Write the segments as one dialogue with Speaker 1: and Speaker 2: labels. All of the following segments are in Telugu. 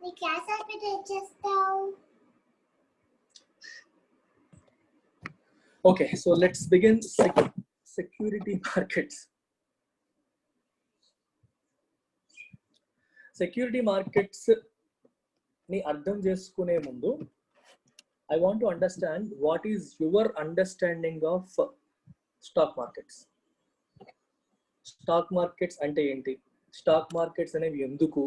Speaker 1: నీ క్లాస్ అయిపోతే చేస్తావు.
Speaker 2: Okay, so let's begin security markets. Security markets ni ardham cheskune mundu I want to understand what is your understanding of stock markets. Stock markets ante enti, stock markets అనేవి ఎందుకు,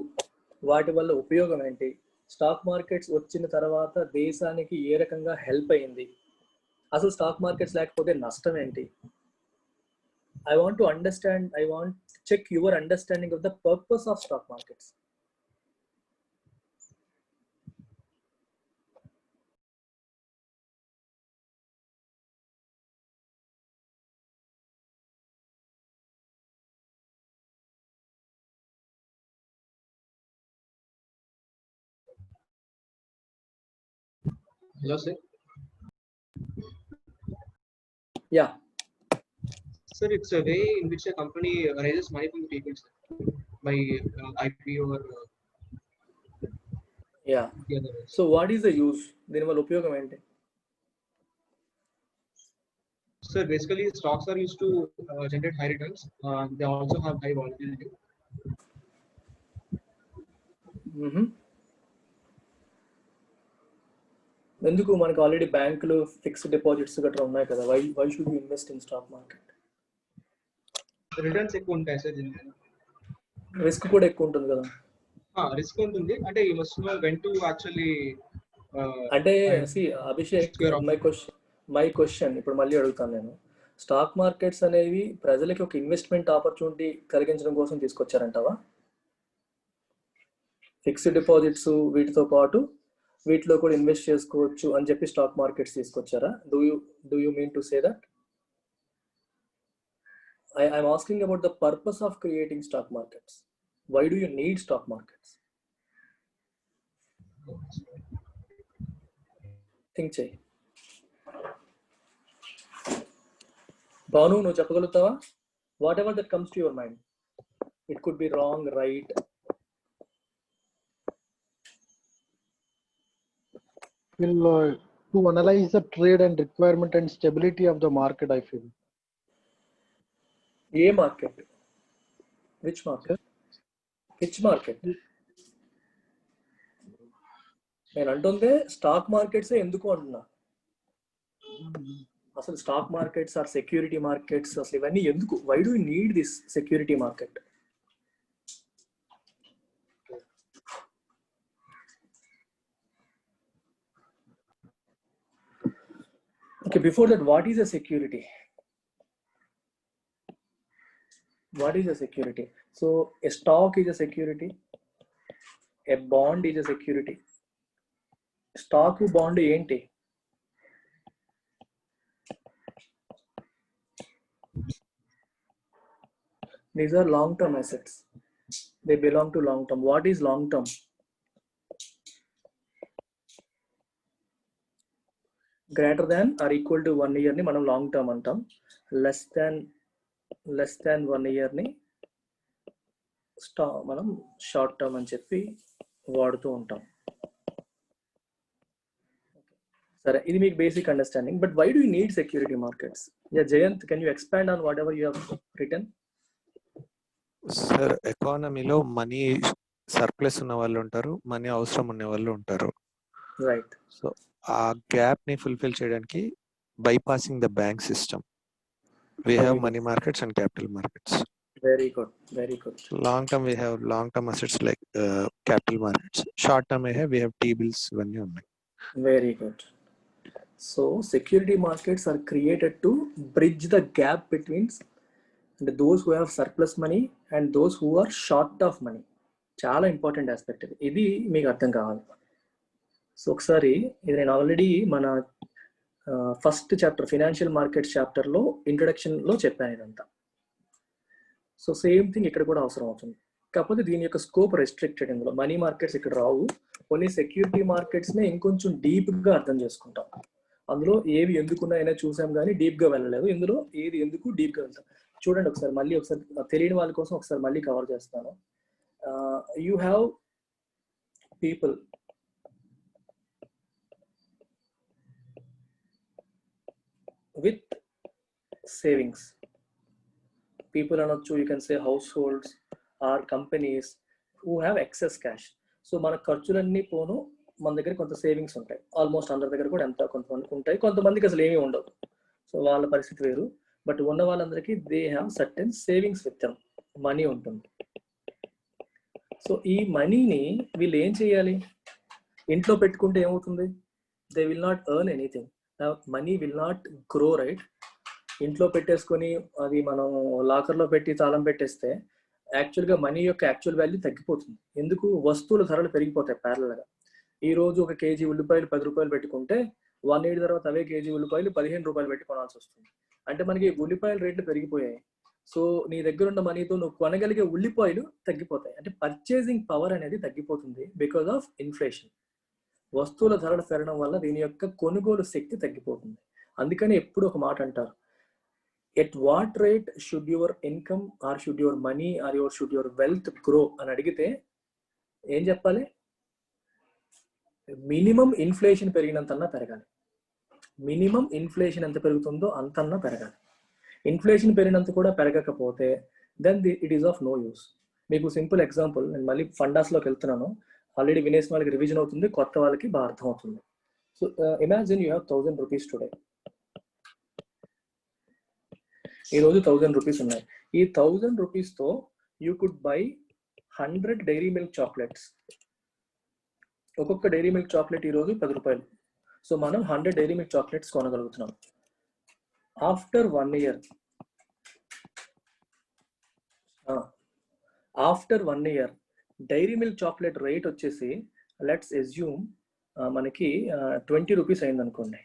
Speaker 2: వాటి వల్ల ఉపయోగం ఏంటి, స్టాక్ మార్కెట్స్ వచ్చిన తర్వాత దేశానికి ఏ రకంగా హెల్ప్ అయింది, అసలు స్టాక్ మార్కెట్స్ లేకపోతే నష్టం ఏంటి. I want to understand, I want to check your understanding of the purpose of stock markets.
Speaker 3: Hello, sir.
Speaker 2: Yeah.
Speaker 3: Sir, it's a way in which a company raises money from the people, sir, by IPO or
Speaker 2: Yeah.
Speaker 3: the other ways.
Speaker 2: So what is the use? దీని వల్ల ఉపయోగం ఏంటి?
Speaker 3: Sir, basically stocks are used to generate high returns. They also have high volatility.
Speaker 2: ఎందుకు మనకు ఆల్రెడీ బ్యాంకులు ఫిక్స్డ్ డిపాజిట్స్ గట్రా ఉన్నాయి కదా, why should you invest in stock market?
Speaker 3: Returns ఎక్కువ ఉంటాయి సార్ దీని.
Speaker 2: రిస్క్ కూడా ఎక్కువ ఉంటుంది కదా.
Speaker 3: రిస్క్ ఉంటుంది అంటే you must know when to actually
Speaker 2: అంటే సి అభిషేక్, మై క్వశ్చన్ ఇప్పుడు మళ్ళీ అడుగుతాను నేను. స్టాక్ మార్కెట్స్ అనేవి ప్రజలకి ఒక ఇన్వెస్ట్మెంట్ ఆపర్చునిటీ కలిగించడం కోసం తీసుకొచ్చారంటావా? ఫిక్స్డ్ డిపాజిట్స్ వీటితో పాటు వీటిలో కూడా ఇన్వెస్ట్ చేసుకోవచ్చు అని చెప్పి స్టాక్ మార్కెట్స్ తీసుకొచ్చారా? Do you mean to say that? I'm asking about the purpose of creating stock markets. Why do you need stock markets? Think చేయి. భాను, నువ్వు చెప్పగలుగుతావా? Whatever that comes to your mind. It could be wrong, right.
Speaker 4: Will to analyze the trade and requirement and stability of the market, I feel.
Speaker 2: ఏ market? Which market? Which market? నేను అంటుందే స్టాక్ మార్కెట్స్ ఎందుకు అంటున్నా. అసలు stock markets are security markets అసలు ఇవన్నీ ఎందుకు? Why do you need this security market? Okay, before that, what is a security? What is a security? So a stock is a security, a bond is a security. Stock bond ఏంటి? These are long term assets. They belong to long term. What is long term? Greater than or equal to 1 year ni మనం long term అంటాం. less than 1 year ని మనం షార్ట్ టర్మ్ అని చెప్పి వాడుతూ ఉంటాం. సరే, ఇది మీకు basic understanding. But why do you need security markets? Yeah Jayant, can you expand on whatever you have written?
Speaker 5: Sir, ఎకానమీలో మనీ సర్ప్లస్ ఉన్న వాళ్ళు ఉంటారు, మనీ అవసరం ఉన్న వాళ్ళు ఉంటారు.
Speaker 2: రైట్.
Speaker 5: సో ఆ గ్యాప్ ని ఫుల్ఫిల్ చేయడానికి bypassing the bank system we have money markets and capital markets.
Speaker 2: Very good, very good.
Speaker 5: Long term we have long term assets like capital markets. Short term we have T-bills ఇవన్నీ ఉన్నాయి.
Speaker 2: Very good. So security markets are created to bridge the gap between those who have surplus money and those who are short of money. చాలా ఇంపార్టెంట్ ఆస్పెక్ట్ ఇది మీకు అర్థం కావాలి. సో ఒకసారి ఇది నేను ఆల్రెడీ మన ఫస్ట్ చాప్టర్ ఫినాన్షియల్ మార్కెట్స్ చాప్టర్లో ఇంట్రొడక్షన్లో చెప్పాను ఇదంతా. సో సేమ్ థింగ్ ఇక్కడ కూడా అవసరం అవుతుంది. కాకపోతే దీని యొక్క స్కోప్ రెస్ట్రిక్టెడ్. ఇందులో మనీ మార్కెట్స్ ఇక్కడ రావు. కొన్ని సెక్యూరిటీ మార్కెట్స్నే ఇంకొంచెం డీప్గా అర్థం చేసుకుంటాం. అందులో ఏవి ఎందుకున్నాయనే చూసాం కానీ డీప్గా వెళ్ళలేదు. ఇందులో ఏది ఎందుకు డీప్గా వెళ్తాం. చూడండి ఒకసారి, మళ్ళీ ఒకసారి తెలియని వాళ్ళ కోసం ఒకసారి మళ్ళీ కవర్ చేస్తాను. You have people with savings. People అనొచ్చు, you can say households or companies who have excess cash. So మన ఖర్చులన్నీ పోను, మన దగ్గర కొంత సేవింగ్స్ ఉంటాయి. ఆల్మోస్ట్ అందరి దగ్గర కూడా ఎంత కొంతమందికి ఉంటాయి, కొంతమందికి అసలు ఏమీ ఉండవు. సో వాళ్ళ పరిస్థితి వేరు. బట్ ఉన్న వాళ్ళందరికీ they have certain savings with them, money ఉంటుంది. సో ఈ మనీని వీళ్ళు ఏం చేయాలి? ఇంట్లో పెట్టుకుంటే ఏమవుతుంది? They will not earn anything. Money will not grow, right? ఇంట్లో పెట్టేసుకొని అది మనం లాకర్లో పెట్టి తాళం పెట్టేస్తే యాక్చువల్గా మనీ యొక్క యాక్చువల్ వాల్యూ తగ్గిపోతుంది. ఎందుకు? వస్తువుల ధరలు పెరిగిపోతాయి ప్యారల్గా. ఈ రోజు ఒక కేజీ ఉల్లిపాయలు 10 రూపాయలు పెట్టుకుంటే 1 year తర్వాత అవే కేజీ ఉల్లిపాయలు 15 రూపాయలు పెట్టి కొనాల్సి వస్తుంది. అంటే మనకి ఉల్లిపాయల రేట్లు పెరిగిపోయాయి. సో నీ దగ్గర ఉన్న మనీతో నువ్వు కొనగలిగే ఉల్లిపాయలు తగ్గిపోతాయి. అంటే పర్చేసింగ్ పవర్ అనేది తగ్గిపోతుంది బికాస్ ఆఫ్ ఇన్ఫ్లేషన్. వస్తువుల ధరలు పెరగడం వల్ల దీని యొక్క కొనుగోలు శక్తి తగ్గిపోతుంది. అందుకని ఎప్పుడు ఒక మాట అంటారు, at what rate should your income or should your money are should your wealth grow అని అడిగితే ఏం చెప్పాలి? మినిమం ఇన్ఫ్లేషన్ పెరిగినంతన్నా పెరగాలి. మినిమం ఇన్ఫ్లేషన్ ఎంత పెరుగుతుందో అంతన్నా పెరగాలి. ఇన్ఫ్లేషన్ పెరిగినంత కూడా పెరగకపోతే then it is of no use. మీకు సింపుల్ ఎగ్జాంపుల్, నేను మళ్ళీ ఫండాస్లోకి వెళ్తున్నాను. ఆల్రెడీ వినేసిన వాళ్ళకి రివిజన్ అవుతుంది, కొత్త వాళ్ళకి బాగా అర్థం అవుతుంది. So imagine you have 1000 rupees today. ఈరోజు 1000 rupees ఉన్నాయి. ఈ 1000 rupeesతో you could buy 100 Dairy Milk chocolates. ఒక్కొక్క డైరీ మిల్క్ చాక్లెట్ ఈరోజు 10 రూపాయలు. సో మనం 100 డైరీ మిల్క్ చాక్లెట్స్ కొనగలుగుతున్నాం. After 1 year, Dairy Milk chocolate rate వచ్చేసి లెట్స్ ఎస్యూమ్ మనకి 20 rupees అయింది అనుకోండి.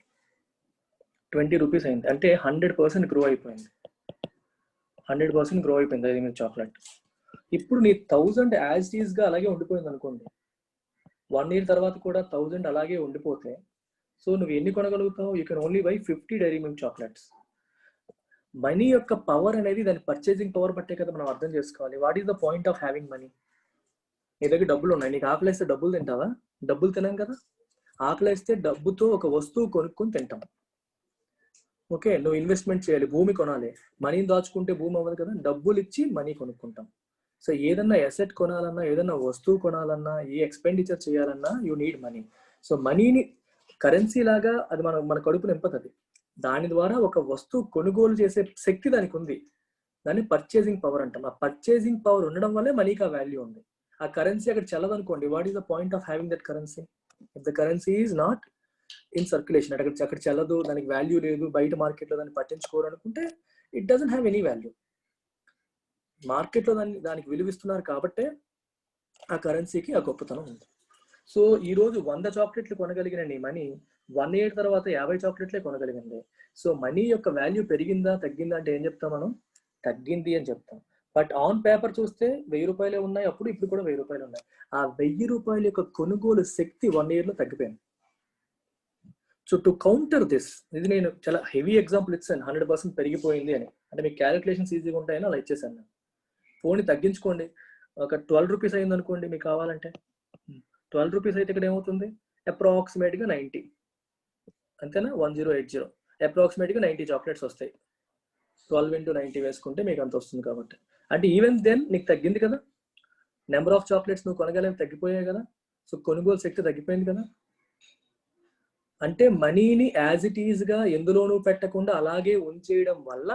Speaker 2: 20 rupees అయింది అంటే 100% గ్రో అయిపోయింది. 100% గ్రో అయిపోయింది డైరీ మిల్క్ చాక్లెట్. ఇప్పుడు నీ 1000 యాజ్ ఇట్ ఈస్గా అలాగే ఉండిపోయింది అనుకోండి. 1 year తర్వాత కూడా 1000 అలాగే ఉండిపోతే సో నువ్వు ఎన్ని కొనగలుగుతావు? You can only buy 50 Dairy Milk chocolates. Money యొక్క పవర్ అనేది దాని పర్చేసింగ్ పవర్ బట్టే కదా మనం అర్థం చేసుకోవాలి. What is the point of having money? నీ దగ్గర డబ్బులు ఉన్నాయి, నీకు ఆకలిస్తే డబ్బులు తింటావా? డబ్బులు తినాం కదా. ఆకలిస్తే డబ్బుతో ఒక వస్తువు కొనుక్కొని తింటాం. ఓకే, నువ్వు ఇన్వెస్ట్మెంట్ చేయాలి, భూమి కొనాలి. మనీని దాచుకుంటే భూమి అవ్వదు కదా, డబ్బులు ఇచ్చి మనీ కొనుక్కుంటాం. సో ఏదన్నా ఎసెట్ కొనాలన్నా, ఏదన్నా వస్తువు కొనాలన్నా, ఏ ఎక్స్పెండిచర్ చేయాలన్నా యూ నీడ్ మనీ. సో మనీని కరెన్సీ లాగా అది మన కడుపు నింపుతుంది. దాని ద్వారా ఒక వస్తువు కొనుగోలు చేసే శక్తి దానికి ఉంది. దాన్ని పర్చేసింగ్ పవర్ అంటాం. ఆ పర్చేసింగ్ పవర్ ఉండడం వల్లే మనీకి ఆ వాల్యూ ఉంది. ఆ కరెన్సీ అక్కడ చల్లదు అనుకోండి, what is the point of having that currency? If the currency is not in circulation, అక్కడ చల్లదు, దానికి వాల్యూ లేదు, బయట మార్కెట్లో దాన్ని పట్టించుకోరు అనుకుంటే it doesn't have any value. మార్కెట్లో దానికి విలువిస్తున్నారు కాబట్టే ఆ కరెన్సీకి ఆ గొప్పతనం ఉంది. సో ఈరోజు 100 చాక్లెట్లు కొనగలిగిన నీ మనీ 1 year తర్వాత 50 చాక్లెట్లే కొనగలిగింది. సో మనీ యొక్క వాల్యూ పెరిగిందా తగ్గిందా అంటే ఏం చెప్తాం మనం? తగ్గింది అని చెప్తాం. బట్ ఆన్ పేపర్ చూస్తే 1000 రూపాయలే ఉన్నాయి, అప్పుడు ఇప్పుడు కూడా 1000 రూపాయలు ఉన్నాయి. ఆ 1000 రూపాయల యొక్క కొనుగోలు శక్తి 1 year లో తగ్గిపోయింది. సో టు కౌంటర్ దిస్, ఇది నేను చాలా హెవీ ఎగ్జాంపుల్ ఇచ్చాను, 100% పెరిగిపోయింది అని. అంటే మీకు క్యాలిక్యులేషన్స్ ఈజీగా ఉంటాయని అలా ఇచ్చేసాను నేను. ఫోన్ తగ్గించుకోండి, ఒక 12 rupees అయింది అనుకోండి మీకు కావాలంటే. 12 rupees అయితే ఇక్కడ ఏమవుతుంది? అప్రాక్సిమేట్గా 90, అంతేనా? 1080, అప్రాక్సిమేట్గా 90 చాక్లెట్స్ వస్తాయి. 12 into 90 వేసుకుంటే మీకు అంత వస్తుంది. కాబట్టి అంటే ఈవెన్ దెన్ నీకు తగ్గింది కదా, నెంబర్ ఆఫ్ చాక్లెట్స్ నువ్వు కొనగలిగి తగ్గిపోయాయి కదా. సో కొనుగోలు శక్తి తగ్గిపోయింది కదా. అంటే మనీని యాజ్ ఇట్ ఈజ్గా ఎందులోనూ పెట్టకుండా అలాగే ఉంచేయడం వల్ల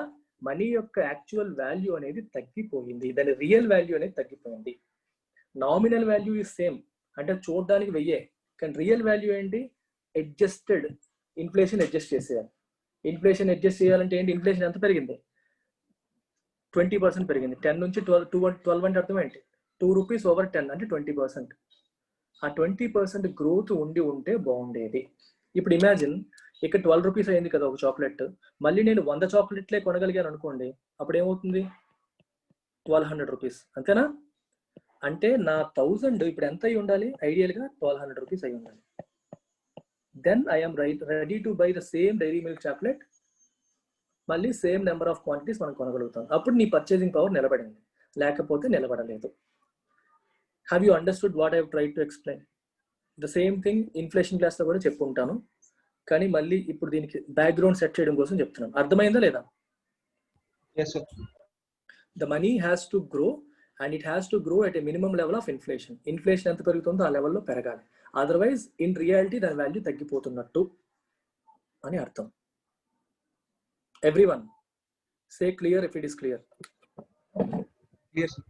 Speaker 2: మనీ యొక్క యాక్చువల్ వాల్యూ అనేది తగ్గిపోయింది. దాని రియల్ వాల్యూ అనేది తగ్గిపోయింది. నామినల్ వాల్యూ ఈజ్ సేమ్, అంటే చూడడానికి 1000, కానీ రియల్ వాల్యూ ఏంటి? అడ్జస్టెడ్. ఇన్ఫ్లేషన్ అడ్జస్ట్ చేసేయాలి. ఇన్ఫ్లేషన్ అడ్జస్ట్ చేయాలంటే ఏంటి? ఇన్ఫ్లేషన్ ఎంత పెరిగింది? 20% పెరిగింది. 10 నుంచి 12 అంటే అర్థం ఏంటి? 2 rupees over 10 అంటే 20%. ఆ 20% గ్రోత్ ఉంటే బాగుండేది. ఇప్పుడు ఇమాజిన్, ఇక్కడ 12 rupees అయింది కదా ఒక చాక్లెట్, మళ్ళీ నేను 100 చాక్లెట్లే కొనగలిగాను అనుకోండి, అప్పుడు ఏమవుతుంది? 1200 rupees, అంతేనా? అంటే నా 1000 ఇప్పుడు ఎంత అయి ఉండాలి? ఐడియల్గా 1200 rupees అయి ఉండాలి. Then I'm ready to buy the same Dairy Milk chocolate, మళ్ళీ సేమ్ నెంబర్ ఆఫ్ క్వాంటిటీస్ మనం కొనగలుగుతాం. అప్పుడు నీ పర్చేసింగ్ పవర్ నిలబడింది, లేకపోతే నిలబడలేదు. Have you understood what I have tried to explain? The same thing inflation క్లాస్లో కూడా చెప్పుకుంటాను, కానీ మళ్ళీ ఇప్పుడు దీనికి బ్యాక్గ్రౌండ్ సెట్ చేయడం కోసం చెప్తున్నాను. అర్థమైందా లేదా?
Speaker 3: Yes, sir.
Speaker 2: The money has to grow and it has to grow at a minimum level of inflation. Inflation ఎంత పెరుగుతుందో ఆ లెవెల్లో పెరగాలి, అదర్వైజ్ ఇన్ రియాలిటీ దాని వాల్యూ తగ్గిపోతున్నట్టు అని అర్థం. Everyone say clear if it is clear.
Speaker 3: Yes, sir.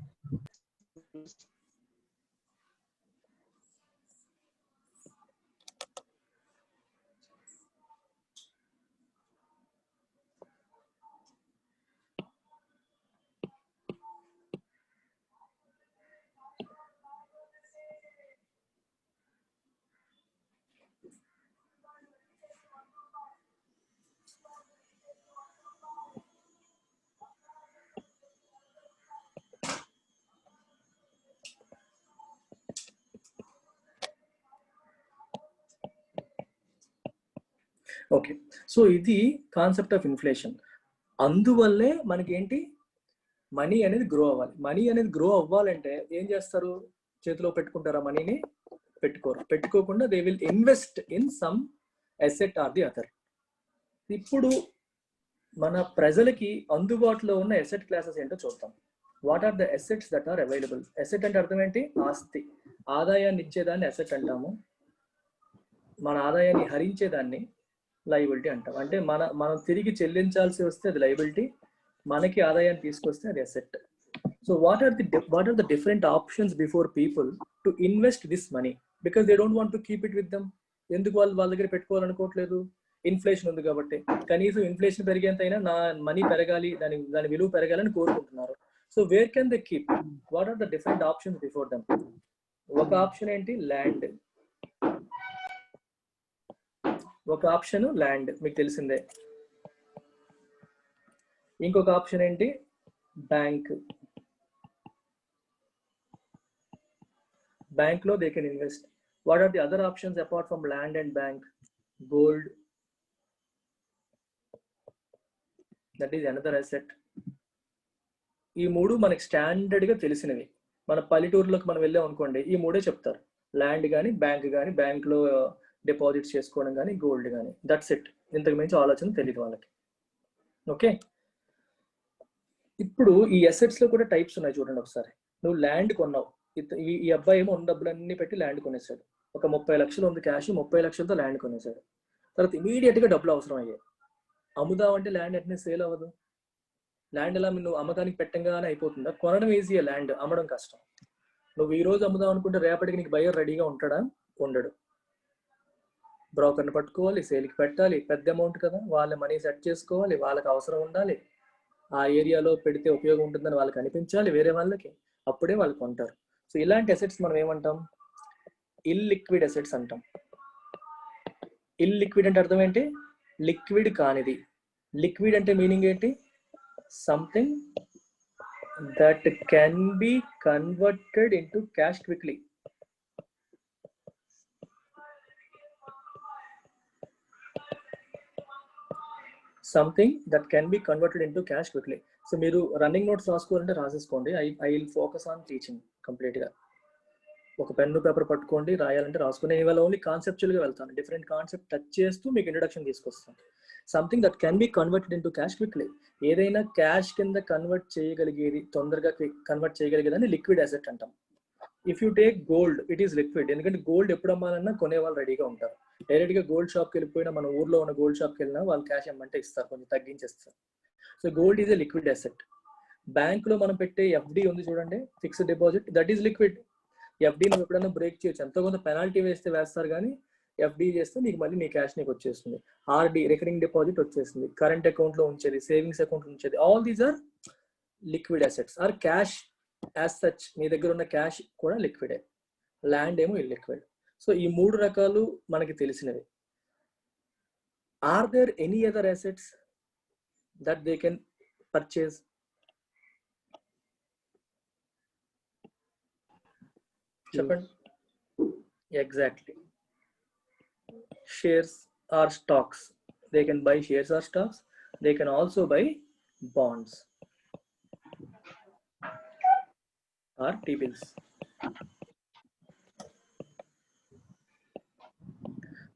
Speaker 2: Okay, so ఇది కాన్సెప్ట్ ఆఫ్ ఇన్ఫ్లేషన్. అందువల్లే మనకి ఏంటి, మనీ అనేది గ్రో అవ్వాలి. మనీ అనేది గ్రో అవ్వాలంటే ఏం చేస్తారు, చేతిలో పెట్టుకుంటారా మనీని? పెట్టుకోరు. పెట్టుకోకుండా they will invest in some asset or the other. ఇప్పుడు మన ప్రజలకి అందుబాటులో ఉన్న అసెట్ క్లాసెస్ ఏంటో చూద్దాం. What are the assets that are available? Asset అంటే అర్థం ఏంటి? ఆస్తి. ఆదాయాన్ని ఇచ్చేదాన్ని అసెట్ అంటాము, మన ఆదాయాన్ని హరించేదాన్ని లయబిలిటీ అంటాం. అంటే మనం తిరిగి చెల్లించాల్సి వస్తే అది లయబిలిటీ, మనకి ఆదాయాన్ని తీసుకొస్తే అది asset. So what are the different options before people to invest this money? Because they don't want to keep it with them. ఎందుకు వాళ్ళ దగ్గర పెట్టుకోవాలనుకోవట్లేదు? ఇన్ఫ్లేషన్ ఉంది కాబట్టి. కనీసం ఇన్ఫ్లేషన్ పెరిగేంత అయినా నా మనీ పెరగాలి, దాని విలువ పెరగాలని కోరుకుంటున్నారు. So where can they keep? What are the different options before them? ఒక ఆప్షన్ ఏంటి? ల్యాండ్. ఒక ఆప్షన్ ల్యాండ్, మీకు తెలిసిందే. ఇంకొక ఆప్షన్ ఏంటి? బ్యాంక్. బ్యాంక్ లో they can invest. What are the other options apart from land and bank? Gold, that is another asset. ఈ మూడు మనకి స్టాండర్డ్ గా తెలిసినవి. మన పల్లెటూరులోకి మనం వెళ్ళాం అనుకోండి, ఈ మూడే చెప్తారు. ల్యాండ్ కానీ, బ్యాంక్ కానీ, బ్యాంక్ లో డిపాజిట్స్ చేసుకోవడం కానీ, గోల్డ్ కానీ. That's it. ఇంతకు మించి ఆలోచన తెలియదు వాళ్ళకి. ఓకే, ఇప్పుడు ఈ అసెట్స్ లో కూడా టైప్స్ ఉన్నాయి చూడండి ఒకసారి. నువ్వు ల్యాండ్ కొన్నావు, ఈ అబ్బాయి ఏమో ఉన్న డబ్బులన్నీ పెట్టి ల్యాండ్ కొనేసాడు. ఒక 30 లక్షలు ఉంది క్యాష్, 30 లక్షలతో ల్యాండ్ కొనేసాడు. తర్వాత ఇమీడియట్ గా డబ్బులు అవసరం అయ్యాయి. అమ్ముదామంటే ల్యాండ్ ఎట్నే సేల్ అవ్వదు. ల్యాండ్ ఎలా నువ్వు అమ్మకానికి పెట్టంగానే అయిపోతుందా? కొనడం ఈజీయే, ల్యాండ్ అమ్మడం కష్టం. నువ్వు ఈ రోజు అమ్ముదాం అనుకుంటే రేపటికి నీకు బయర్ రెడీగా ఉంటాడా? ఉండడు. బ్రోకర్ని పట్టుకోవాలి, సేల్కి పెట్టాలి, పెద్ద అమౌంట్ కదా, వాళ్ళ మనీ సెట్ చేసుకోవాలి, వాళ్ళకి అవసరం ఉండాలి, ఆ ఏరియాలో పెడితే ఉపయోగం ఉంటుందని వాళ్ళకి అనిపించాలి వేరే వాళ్ళకి, అప్పుడే వాళ్ళు కొంటారు. సో ఇలాంటి అసెట్స్ మనం ఏమంటాం? ఇల్లిక్విడ్ అసెట్స్ అంటాం. ఇల్లిక్విడ్ అంటే అర్థం ఏంటి? లిక్విడ్ కానిది. లిక్విడ్ అంటే మీనింగ్ ఏంటి? Something that can be converted into cash quickly. Something that can be converted into cash quickly. So మీరు రన్నింగ్ నోట్స్ రాసుకోవాలంటే రాసేసుకోండి. I will focus on teaching కంప్లీట్గా. ఒక పెన్ను పేపర్ పట్టుకోండి, రాయాలంటే రాసుకోండి. నేను ఇవాళ ఓన్లీ కాన్సెప్చువల్గా వెళ్తాను, డిఫరెంట్ కాన్సెప్ట్ టచ్ చేస్తూ మీకు ఇంట్రడక్షన్ తీసుకొస్తాను. Something that can be converted into cash quickly. ఏదైనా క్యాష్ కింద కన్వర్ట్ చేయగలిగేది, తొందరగా కన్వర్ట్ చేయగలిగేదని లిక్విడ్ అసెట్ అంటాం. If you take gold, it is liquid. ఎందుకంటే గోల్డ్ ఎప్పుడు అమ్మాలన్నా కొనే వాళ్ళు రెడీగా ఉంటారు. డైరెక్ట్ గా గోల్డ్ షాప్కి వెళ్ళిపోయినా, మన ఊర్లో ఉన్న గోల్డ్ షాప్కి వెళ్ళినా వాళ్ళు క్యాష్ ఇమ్మంటే ఇస్తారు, కొంచెం తగ్గించేస్తారు. So gold is a liquid asset. Bank లో మనం పెట్టే ఎఫ్డి ఉంది చూడండి, fixed deposit, that is liquid. FD నువ్వు ఎప్పుడైనా బ్రేక్ చేయొచ్చు, ఎంతో కొంత పెనాల్టీ వేస్తారు, కానీ ఎఫ్డి చేస్తే నీకు మళ్ళీ నీ క్యాష్ నీకు వచ్చేస్తుంది. ఆర్డి, రికరింగ్ డిపాజిట్ వచ్చేస్తుంది, కరెంట్ అకౌంట్ లో ఉంచేది, సేవింగ్స్ అకౌంట్ లో ఉంచేది. All these are liquid assets. Or cash as such, నీ దగ్గర ఉన్న క్యాష్ కూడా లిక్విడే. ల్యాండ్ ఏమో ఇల్లిక్విడ్. సో ఈ మూడు రకాలు మనకి తెలిసినవి. Are there any other assets that they can purchase? చెప్పండి. Exactly, shares or stocks. They can buy shares or stocks. They can also buy bonds or T-bills.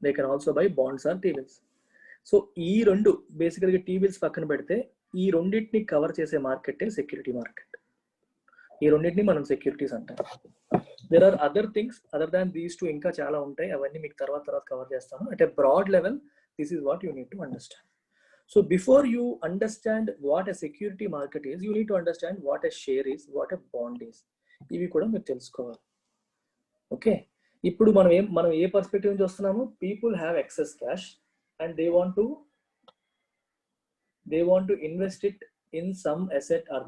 Speaker 2: They can also buy bonds or T bills. So ఈ రెండు బేసికల్గా టీబిల్స్ పక్కన పెడితే ఈ రెండింటిని కవర్ చేసే మార్కెటే సెక్యూరిటీ మార్కెట్. ఈ రెండింటిని మనం సెక్యూరిటీస్ అంటాం. There are other things other than these two, ఇంకా చాలా ఉంటాయి, అవన్నీ మీకు తర్వాత కవర్ చేస్తాను. At a broad level this is what you need to understand. So before you understand what a security market is, you need to understand what a share is, what a bond is. ఇవి కూడా మీరు తెలుసుకోవాలి. ఓకే, ఇప్పుడు మనం ఏ పర్స్పెక్టివ్ నుంచి వస్తున్నాము? People have excess cash and they want to invest it in some asset or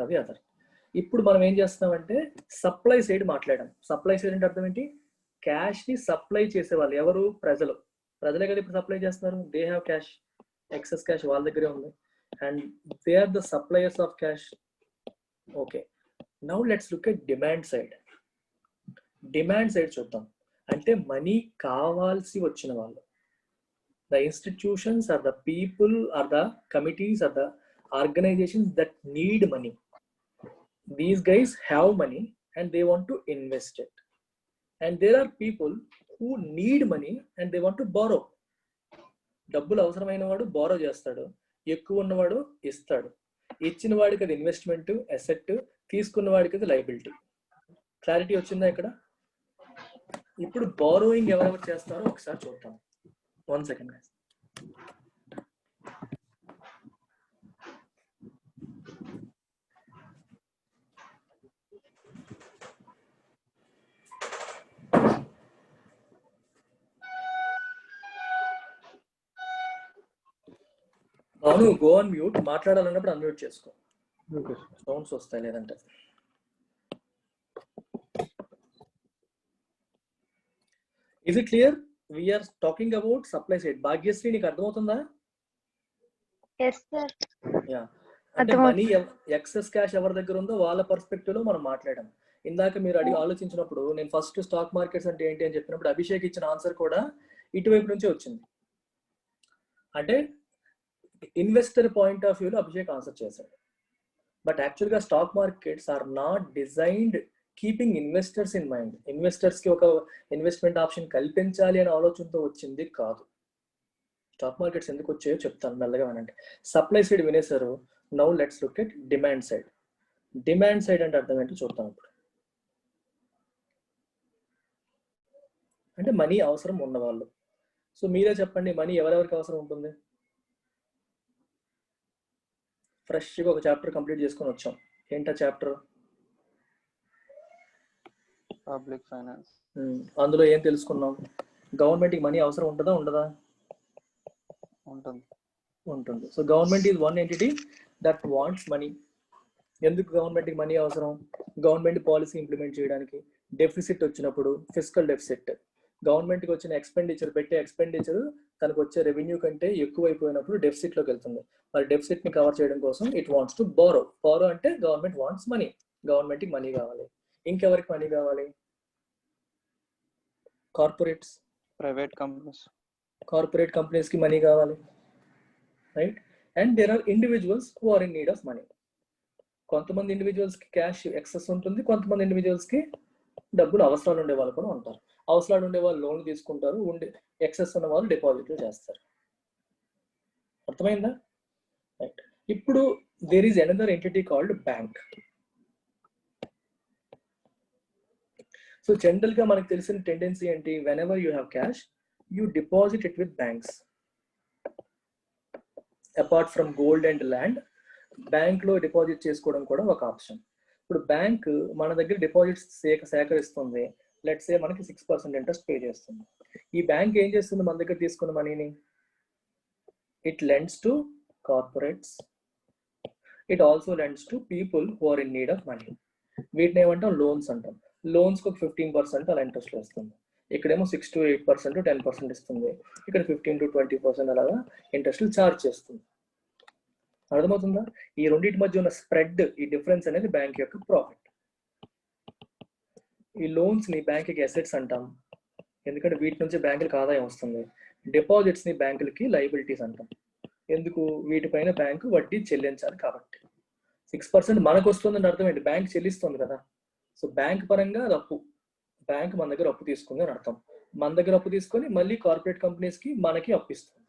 Speaker 2: the other. ఇప్పుడు మనం ఏం చేస్తున్నామంటే సప్లై సైడ్ మాట్లాడాం. సప్లై సైడ్ అంటే అర్థం ఏంటి? క్యాష్ ని సప్లై చేసేవాళ్ళు ఎవరు? ప్రజలే కదా ఇప్పుడు సప్లై చేస్తున్నారు. They have cash, excess cash వాళ్ళ దగ్గరే ఉంది, and they are the suppliers of cash. Okay, now let's look at demand side. Demand side చూద్దాం. అంటే మనీ కావాల్సి వచ్చిన వాళ్ళు, the institutions or the people or the committees or the organizations that need money. These guys have money and they want to invest it. And there are people who need money and they want to borrow. డబ్బులు అవసరమైన వాడు బారో చేస్తాడు, ఎక్కువ ఉన్నవాడు ఇస్తాడు. ఇచ్చిన వాడికి అది ఇన్వెస్ట్మెంట్ అసెట్, తీసుకున్న వాడికి అది లయబిలిటీ. క్లారిటీ వచ్చిందా ఇక్కడ? ఇప్పుడు బారోయింగ్ ఎవరెవరు చేస్తారో ఒకసారి చూద్దాం. 1 second guys. అవును, గో ఆన్ మ్యూట్. మాట్లాడాలన్నప్పుడు అన్మ్యూట్ చేసుకో, సౌండ్స్ వస్తాయి లేదంటే. Is it clear? We are talking about supply side. Bhagyashree, నీకు అర్థమవుతుందా?
Speaker 1: Yes, sir.
Speaker 2: యా, అంటే మనీ ఎక్సెస్ క్యాష్ ఎవరి దగ్గర ఉందో వాళ్ళ పర్స్పెక్టివ్ లో మనం మాట్లాడాం. ఇందాక మీరు ఆలోచించినప్పుడు నేను ఫస్ట్ స్టాక్ మార్కెట్స్ అంటే ఏంటి అని చెప్పినప్పుడు అభిషేక్ ఇచ్చిన ఆన్సర్ కూడా ఇటువైపు నుంచే వచ్చింది. అంటే ఇన్వెస్టర్ పాయింట్ ఆఫ్ వ్యూలో అభిషేక్ ఆన్సర్ చేశాడు. బట్ యాక్చువల్గా stock markets are not designed keeping investors in mind. Investors కి ఒక ఇన్వెస్ట్మెంట్ ఆప్షన్ కల్పించాలి అనే ఆలోచనతో వచ్చింది కాదు. స్టాక్ మార్కెట్స్ ఎందుకు వచ్చాయో చెప్తాను మెల్లగా వినండి. సప్లై సైడ్ వినేశారు. Now let's look at demand side. Demand side అంటే అర్థం ఏంటో చూద్దాం ఇప్పుడు. అంటే మనీ అవసరం ఉన్నవాళ్ళు. సో మీరే చెప్పండి, మనీ ఎవరెవరికి అవసరం ఉంటుంది? ఫ్రెష్గా ఒక చాప్టర్ కంప్లీట్ చేసుకొని వచ్చాం. ఏంటా చాప్టర్?
Speaker 6: Public finance.
Speaker 2: అందులో ఏం తెలుసుకున్నాం? గవర్నమెంట్కి మనీ అవసరం ఉంటుందా ఉండదా? ఉంటుంది. So government is one entity that wants money. ఎందుకు గవర్నమెంట్కి మనీ అవసరం? గవర్నమెంట్ పాలసీ ఇంప్లిమెంట్ చేయడానికి. డెఫిసిట్ వచ్చినప్పుడు, ఫిస్కల్ డెఫిసిట్, గవర్నమెంట్కి వచ్చిన ఎక్స్పెండిచర్ తనకు వచ్చే రెవెన్యూ కంటే ఎక్కువైపోయినప్పుడు డెఫిసిట్ లోకి వెళ్తుంది. మరి డెఫిసిట్ ని కవర్ చేయడం కోసం it wants to borrow. Borrow అంటే గవర్నమెంట్ వాంట్స్ మనీ. గవర్నమెంట్కి మనీ కావాలి. ఇంకెవరికి మనీ కావాలి? Corporates,
Speaker 6: private companies.
Speaker 2: Corporate companies కి మనీ కావాలి, right? And there are individuals who are in need of money. కొంతమంది ఇండివిజువల్స్ కి క్యాష్ ఎక్సెస్ ఉంటుంది, కొంతమంది ఇండివిజువల్స్ కి డబ్బులు అవసరాలు ఉండే వాళ్ళు కూడా ఉంటారు. అవసరాలు ఉండే వాళ్ళు లోన్ తీసుకుంటారు, ఎక్సెస్ ఉన్న వాళ్ళు డిపాజిట్లు చేస్తారు. అర్థమైందా? రైట్. ఇప్పుడు there is another entity called bank. So general గా మనకు తెలిసిన టెండెన్సీ ఏంటి? Whenever you have cash you deposit it with banks. Apart from gold and land, bank లో డిపాజిట్ చేసుకోవడం కూడా ఒక ఆప్షన్. ఇప్పుడు బ్యాంక్ మన దగ్గర డిపాజిట్స్ సేకరిస్తుంది. లెట్స్ సే మనకి 6% ఇంట్రెస్ట్ పే చేస్తుంది. ఈ బ్యాంక్ ఏం చేస్తుంది? మన దగ్గర తీసుకున్న మనీని it lends to corporates, it also lends to people who are in need of money. వీటిని ఏమంటాం? లోన్స్ అంటాం. లోన్స్ కి ఒక 15% అలా ఇంట్రెస్ట్ వస్తుంది. ఇక్కడేమో 6 to 8%, 10% ఇస్తుంది. ఇక్కడ 15 to 20% అలాగా ఇంట్రెస్ట్ ఛార్జ్ చేస్తుంది. అర్థమవుతుందా? ఈ రెండింటి మధ్య ఉన్న స్ప్రెడ్, ఈ డిఫరెన్స్ అనేది బ్యాంక్ యొక్క ప్రాఫిట్. ఈ లోన్స్ ని బ్యాంకుకి అసెట్స్ అంటాం, ఎందుకంటే వీటి నుంచి బ్యాంకులకు ఆదాయం వస్తుంది. డిపాజిట్స్ ని బ్యాంకులకి లయబిలిటీస్ అంటాం, ఎందుకు? వీటిపైన బ్యాంకు వడ్డీ చెల్లించాలి కాబట్టి. 6% మనకు వస్తుందని అర్థం ఏంటి? బ్యాంక్ చెల్లిస్తుంది కదా. సో బ్యాంక్ పరంగా అది అప్పు, బ్యాంక్ మన దగ్గర అప్పు తీసుకుంది అని అర్థం. మన దగ్గర అప్పు తీసుకొని మళ్ళీ కార్పొరేట్ కంపెనీస్ కి మనకి అప్పు ఇస్తుంది.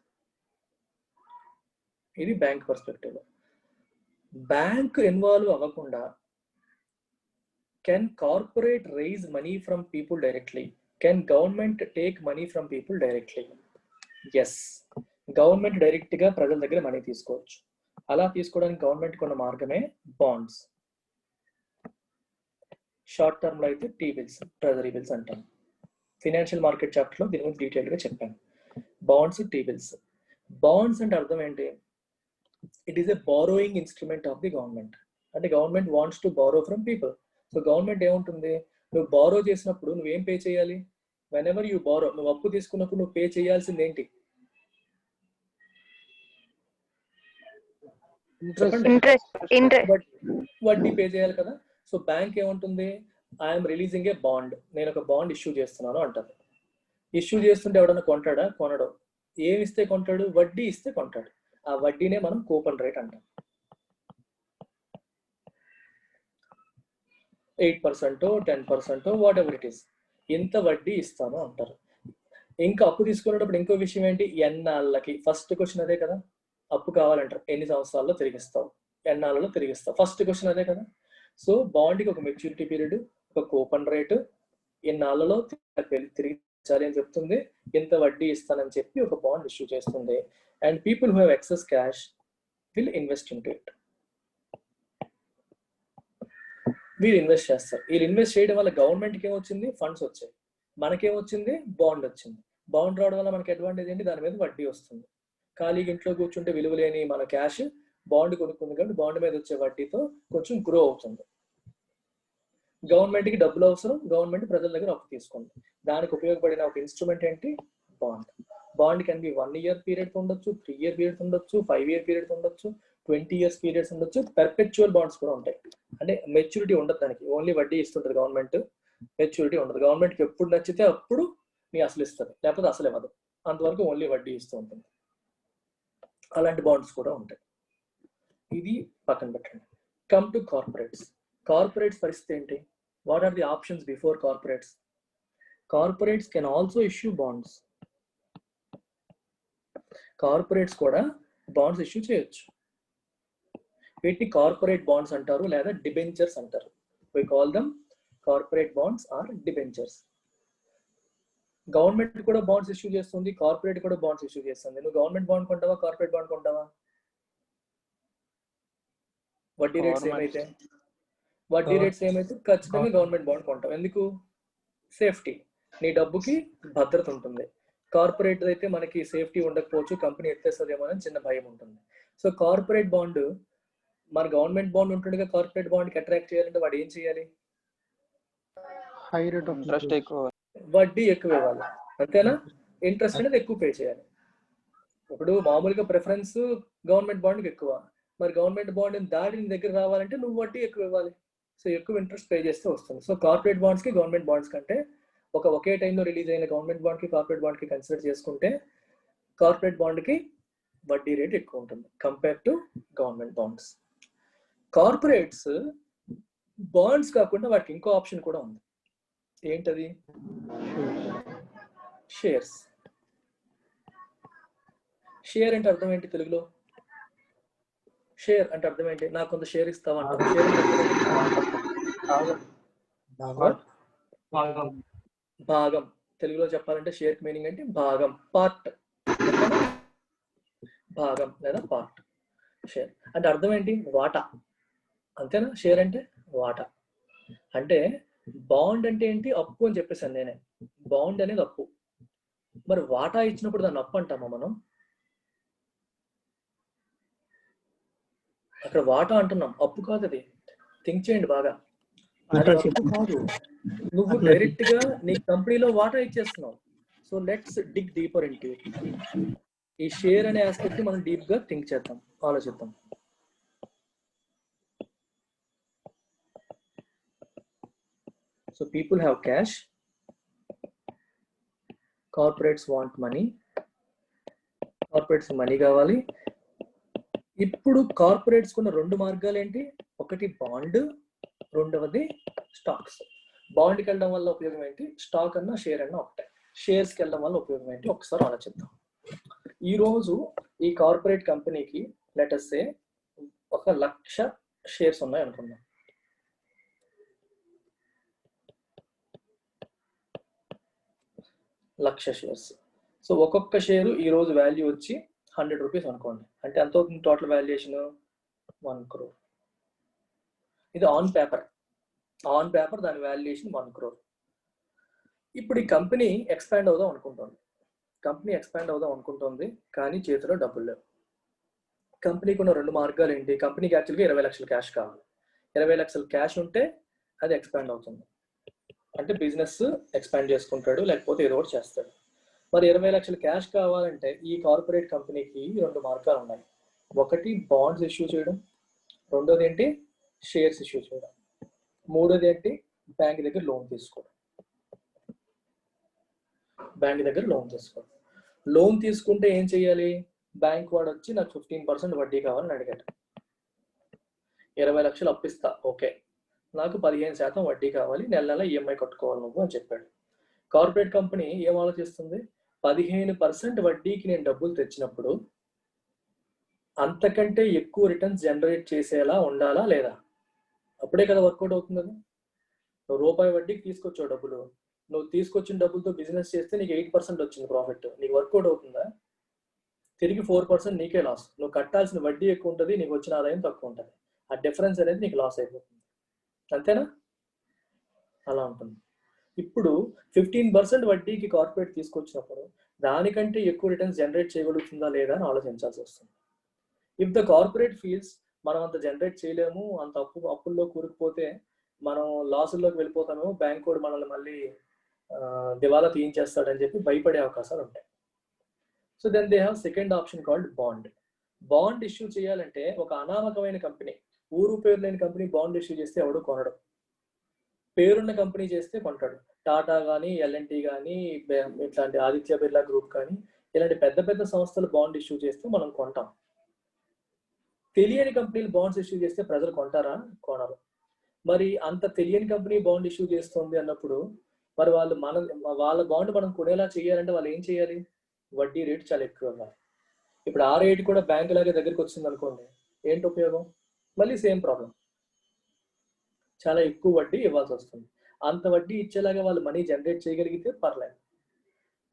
Speaker 2: ఇది బ్యాంక్ పర్స్పెక్టివ్. బ్యాంక్ ఇన్వాల్వ్ అవ్వకుండా can corporate raise money from people directly? Can government take money from people directly? Yes, government direct గా ప్రజల దగ్గర మనీ తీసుకోవచ్చు. అలా తీసుకోవడానికి గవర్నమెంట్ కొన్న మార్గమే బాండ్స్. షార్ట్ టర్మ్ లో అయితే టీ బిల్స్, ట్రెజరీ బిల్స్ అంటాం. ఫినాన్షియల్ మార్కెట్ చాప్టర్ లో దీని గురించి డీటెయిల్ గా చెప్పాను. Bonds, tea bills. బాండ్స్ అంటే అర్థం ఏంటి? It is a borrowing instrument of the government. అంటే government wants to borrow from people. So government ఏముంటుంది, నువ్వు బారో చేసినప్పుడు నువ్వేం పే చేయాలి? వెన్ ఎవర్ యూ బారో, నువ్వు అప్పు తీసుకున్నప్పుడు నువ్వు పే చేయాల్సింది ఏంటి? వడ్డీ పే చేయాలి కదా. సో బ్యాంక్ ఏముంటుంది, ఐఎమ్ రిలీజింగ్ ఏ బాండ్, నేను ఒక బాండ్ ఇష్యూ చేస్తున్నాను అంటారు. ఇష్యూ చేస్తుంటే ఎవడన్నా కొంటాడా? కొనడు. ఏమి ఇస్తే కొంటాడు? వడ్డీ ఇస్తే కొంటాడు. ఆ వడ్డీనే మనం కూపన్ రేట్ అంటాం. 8%, 10%, వాట్ ఎవర్ ఇట్ ఈస్, ఇంత వడ్డీ ఇస్తాను అంటారు. ఇంకా అప్పు తీసుకునేటప్పుడు ఇంకో విషయం ఏంటి? ఎన్నాళ్ళకి. ఫస్ట్ క్వశ్చన్ అదే కదా, అప్పు కావాలంటారు, ఎన్ని సంవత్సరాల్లో తిరిగిస్తావు, ఎన్నాళ్ళలో తిరిగిస్తావు, ఫస్ట్ క్వశ్చన్ అదే కదా. సో బాండ్కి ఒక మెచ్యూరిటీ పీరియడ్, ఒక కూపన్ రేటు, ఎన్నాళ్ళలో తిరిగించాలి అని చెప్తుంది, ఎంత వడ్డీ ఇస్తానని చెప్పి ఒక బాండ్ ఇష్యూ చేస్తుంది. And people who have excess cash will invest in to it. వీళ్ళు ఇన్వెస్ట్ చేస్తారు. వీళ్ళు ఇన్వెస్ట్ చేయడం వల్ల గవర్నమెంట్కి ఏమొచ్చింది? ఫండ్స్ వచ్చాయి. మనకేమొచ్చింది? బాండ్ వచ్చింది. బాండ్ రావడం వల్ల మనకి అడ్వాంటేజ్ ఏంటి? దాని మీద వడ్డీ వస్తుంది. ఖాళీగా ఇంట్లో కూర్చుంటే విలువ లేని మన క్యాష్ బాండ్ కొనుక్కుంది కాబట్టి బాండ్ మీద వచ్చే వడ్డీతో కొంచెం గ్రో అవుతుంది. గవర్నమెంట్కి డబ్బులు అవసరం, గవర్నమెంట్ ప్రజల దగ్గర అప్పు తీసుకుంది. దానికి ఉపయోగపడిన ఒక ఇన్స్ట్రుమెంట్ ఏంటి? Bond. Bond can be 1 year period ఉండొచ్చు, 3 year పీరియడ్ ఉండొచ్చు, 5 year పీరియడ్ ఉండొచ్చు, 20 years పీరియడ్స్ ఉండొచ్చు, పెర్పెచువల్ బాండ్స్ కూడా ఉంటాయి. అంటే మెచ్యూరిటీ ఉండదు దానికి, ఓన్లీ వడ్డీ ఇస్తుంటుంది గవర్నమెంట్, మెచ్యూరిటీ ఉండదు. గవర్నమెంట్కి ఎప్పుడు నచ్చితే అప్పుడు నీ అసలు ఇస్తుంది, లేకపోతే అసలు ఇవ్వదు. అంతవరకు ఓన్లీ వడ్డీ ఇస్తూ ఉంటుంది. అలాంటి బాండ్స్ కూడా ఉంటాయి. ఇది పక్కన పెట్టండి. Come to corporates. కార్పొరేట్స్ పరిస్థితి ఏంటి? What are the options before corporates? Corporates can also issue bonds. Corporates కూడా బాండ్స్ ఇష్యూ చేయొచ్చు. వీటిని కార్పొరేట్ బాండ్స్ అంటారు లేదా డిబెంచర్స్ అంటారు. We call them corporate bonds or debentures. Government కూడా బాండ్స్ ఇష్యూ చేస్తుంది, కార్పొరేట్ కూడా బాండ్స్ ఇష్యూ చేస్తుంది. నువ్వు గవర్నమెంట్ బాండ్ కొంటావా, కార్పొరేట్ బాండ్ కొంటావా? వడ్డీ రేట్స్ ఏమైతే ఖచ్చితంగా గవర్నమెంట్ బాండ్ కొంటావు. ఎందుకు? సేఫ్టీ, నీ డబ్బుకి భద్రత ఉంటుంది. కార్పొరేట్ అయితే మనకి సేఫ్టీ ఉండకపోవచ్చు, కంపెనీ ఎత్తేస్తుందేమో అని చిన్న భయం ఉంటుంది. సో కార్పొరేట్ బాండ్, మన గవర్నమెంట్ బాండ్ ఉంటుండగా కార్పొరేట్ బాండ్కి అట్రాక్ట్ చేయాలంటే వాడు ఏం చేయాలి?
Speaker 4: హై రేట్ ఆఫ్
Speaker 6: ఇంట్రెస్ట్ ఎక్కువ,
Speaker 2: వడ్డీ ఎక్కువ ఇవ్వాలి, అంతేనా? ఇంట్రెస్ట్ అనేది ఎక్కువ పే చేయాలి. ఇప్పుడు మామూలుగా ప్రిఫరెన్స్ గవర్నమెంట్ బాండ్కి ఎక్కువ, మరి గవర్నమెంట్ బాండ్ దాడి నీ దగ్గర రావాలంటే నువ్వు వడ్డీ ఎక్కువ ఇవ్వాలి. సో ఎక్కువ ఇంట్రెస్ట్ పే చేస్తే వస్తుంది. సో కార్పొరేట్ బాండ్స్కి గవర్నమెంట్ బాండ్స్ కంటే ఒకే టైంలో రిలీజ్ అయిన గవర్నమెంట్ బాండ్కి కార్పొరేట్ బాండ్కి కన్సిడర్ చేసుకుంటే కార్పొరేట్ బాండ్కి వడ్డీ రేట్ ఎక్కువ ఉంటుంది compare to government bonds. Corporates bonds కాకుండా వాటికి ఇంకో ఆప్షన్ కూడా ఉంది. ఏంటది? షేర్స్. షేర్ అంటే అర్థం ఏంటి తెలుగులో? షేర్ అంటే అర్థం ఏంటి? నాకు కొంత షేర్ ఇస్తావా అంటారు. షేర్ భాగం. తెలుగులో చెప్పాలంటే షేర్ మీనింగ్ అంటే భాగం, పార్ట్. భాగం లేదా పార్ట్. షేర్ అంటే అర్థం ఏంటి? వాటా, అంతేనా? షేర్ అంటే వాటా. అంటే బాండ్ అంటే ఏంటి? అప్పు అని చెప్పేసాను నేనే. బాండ్ అనేది అప్పు. మరి వాటా ఇచ్చినప్పుడు దాన్ని అప్పు అంటామా మనం? అక్కడ వాటా అంటున్నాం, అప్పు కాదు అది. థింక్ చేయండి బాగా. అది అప్పు కాదు, నువ్వు డైరెక్ట్ గా నీ కంపెనీలో వాటా ఇచ్చేస్తున్నావు. So let's dig deeper into it. ఈ షేర్ అనే ఆస్పెక్ట్ మనం డీప్ గా థింక్ చేద్దాం, ఆలోచిద్దాం. So people have cash, corporates want money, corporates money కావాలి. ఇప్పుడు కార్పొరేట్స్ కున్న రెండు మార్గాలు ఏంటి? ఒకటి బాండ్, రెండవది స్టాక్స్. బాండ్కి వెళ్ళడం వల్ల ఉపయోగం ఏంటి, స్టాక్ అన్నా షేర్ అన్నా ఒకటే. షేర్స్కి వెళ్ళడం వల్ల ఉపయోగం ఏంటి ఒకసారి ఆలోచిద్దాం. ఈరోజు ఈ కార్పొరేట్ కంపెనీకి లెటస్ సే 1,00,000 షేర్స్ ఉన్నాయి అనుకుందాం. లక్ష షేర్స్. సో ఒక్కొక్క షేరు ఈరోజు వాల్యూ వచ్చి 100 రూపీస్ అనుకోండి. అంటే ఎంత అవుతుంది టోటల్ వాల్యుయేషన్? 1 crore. ఇది ఆన్ పేపర్ దాని వాల్యుయేషన్ 1 crore. ఇప్పుడు ఈ కంపెనీ ఎక్స్పాండ్ అవుదాం అనుకుంటుంది, కానీ చేతిలో డబ్బులు లేవు. కంపెనీకి ఉన్న 2 మార్గాలు ఏంటి? కంపెనీకి యాక్చువల్గా 20 లక్షల క్యాష్ కావాలి. 20 లక్షల క్యాష్ ఉంటే అది ఎక్స్పాండ్ అవుతుంది, అంటే బిజినెస్ ఎక్స్పాండ్ చేసుకుంటాడు, లేకపోతే ఏదో ఒకటి చేస్తాడు. మరి 20 లక్షల క్యాష్ కావాలంటే ఈ కార్పొరేట్ కంపెనీకి 2 మార్గాలు ఉన్నాయి. ఒకటి బాండ్స్ ఇష్యూ చేయడం, రెండోది ఏంటి షేర్స్ ఇష్యూ చేయడం, మూడోది ఏంటి బ్యాంక్ దగ్గర లోన్ తీసుకోవడం. లోన్ తీసుకుంటే ఏం చేయాలి? బ్యాంక్ వాడు వచ్చి నాకు 15% వడ్డీ కావాలని అడిగాడు. 20 లక్షలు అప్పిస్తా, ఓకే, నాకు 15% వడ్డీ కావాలి, నెల నెల ఈఎంఐ కట్టుకోవాలి నువ్వు అని చెప్పాడు. కార్పొరేట్ కంపెనీ ఏం ఆలోచిస్తుంది? 15% వడ్డీకి నేను డబ్బులు తెచ్చినప్పుడు అంతకంటే ఎక్కువ రిటర్న్స్ జనరేట్ చేసేలా ఉండాలా లేదా? అప్పుడే కదా వర్కౌట్ అవుతుంది. కదా నువ్వు రూపాయి వడ్డీకి తీసుకొచ్చావు డబ్బులు, నువ్వు తీసుకొచ్చిన డబ్బులతో బిజినెస్ చేస్తే నీకు 8% వచ్చింది ప్రాఫిట్, నీకు వర్కౌట్ అవుతుందా? తిరిగి 4% నీకే లాస్. నువ్వు కట్టాల్సిన వడ్డీ ఎక్కువ ఉంటుంది, నీకు వచ్చిన ఆదాయం తక్కువ ఉంటుంది. ఆ డిఫరెన్స్ అనేది నీకు లాస్ అయిపోతుంది, అంతేనా? అలా ఉంటుంది. ఇప్పుడు 15% వడ్డీకి కార్పొరేట్ తీసుకొచ్చినప్పుడు దానికంటే ఎక్కువ రిటర్న్స్ జనరేట్ చేయగలుగుతుందా లేదా అని ఆలోచించాల్సి వస్తుంది. ఇఫ్ ద కార్పొరేట్ ఫీల్స్ మనం అంత జనరేట్ చేయలేము, అంత అప్పుల్లో కూరుకుపోతే మనం లాసుల్లోకి వెళ్ళిపోతామేమో, బ్యాంక్ కూడా మనల్ని మళ్ళీ దివాలా తీయించేస్తాడని చెప్పి భయపడే అవకాశాలు ఉంటాయి. So then they have second option called bond. Bond issue చేయాలంటే ఒక అనామకమైన కంపెనీ, ఊరు పేరు లేని కంపెనీ బాండ్ ఇష్యూ చేస్తే ఎవడు కొనడు. పేరున్న కంపెనీ చేస్తే కొంటాడు. టాటా కానీ, ఎల్ఎన్టీ కానీ, ఇట్లాంటి ఆదిత్య బిర్లా గ్రూప్ కానీ, ఇలాంటి పెద్ద పెద్ద సంస్థలు బాండ్ ఇష్యూ చేస్తే మనం కొంటాం. తెలియని కంపెనీలు బాండ్స్ ఇష్యూ చేస్తే ప్రజలు కొంటారా? కొనరు. మరి అంత తెలియని కంపెనీ బాండ్ ఇష్యూ చేస్తుంది అన్నప్పుడు మరి వాళ్ళ బాండ్ మనం కొనేలా చేయాలంటే వాళ్ళు ఏం చేయాలి? వడ్డీ రేటు చాలా ఎక్కువ ఇవ్వాలి. ఇప్పుడు ఆ రేటు కూడా బ్యాంకు లాగే దగ్గరికి వచ్చింది అనుకోండి, ఏంటి ఉపయోగం? మళ్ళీ సేమ్ ప్రాబ్లం, చాలా ఎక్కువ వడ్డీ ఇవ్వాల్సి వస్తుంది. అంత వడ్డీ ఇచ్చేలాగా వాళ్ళు మనీ జనరేట్ చేయగలిగితే పర్లేదు,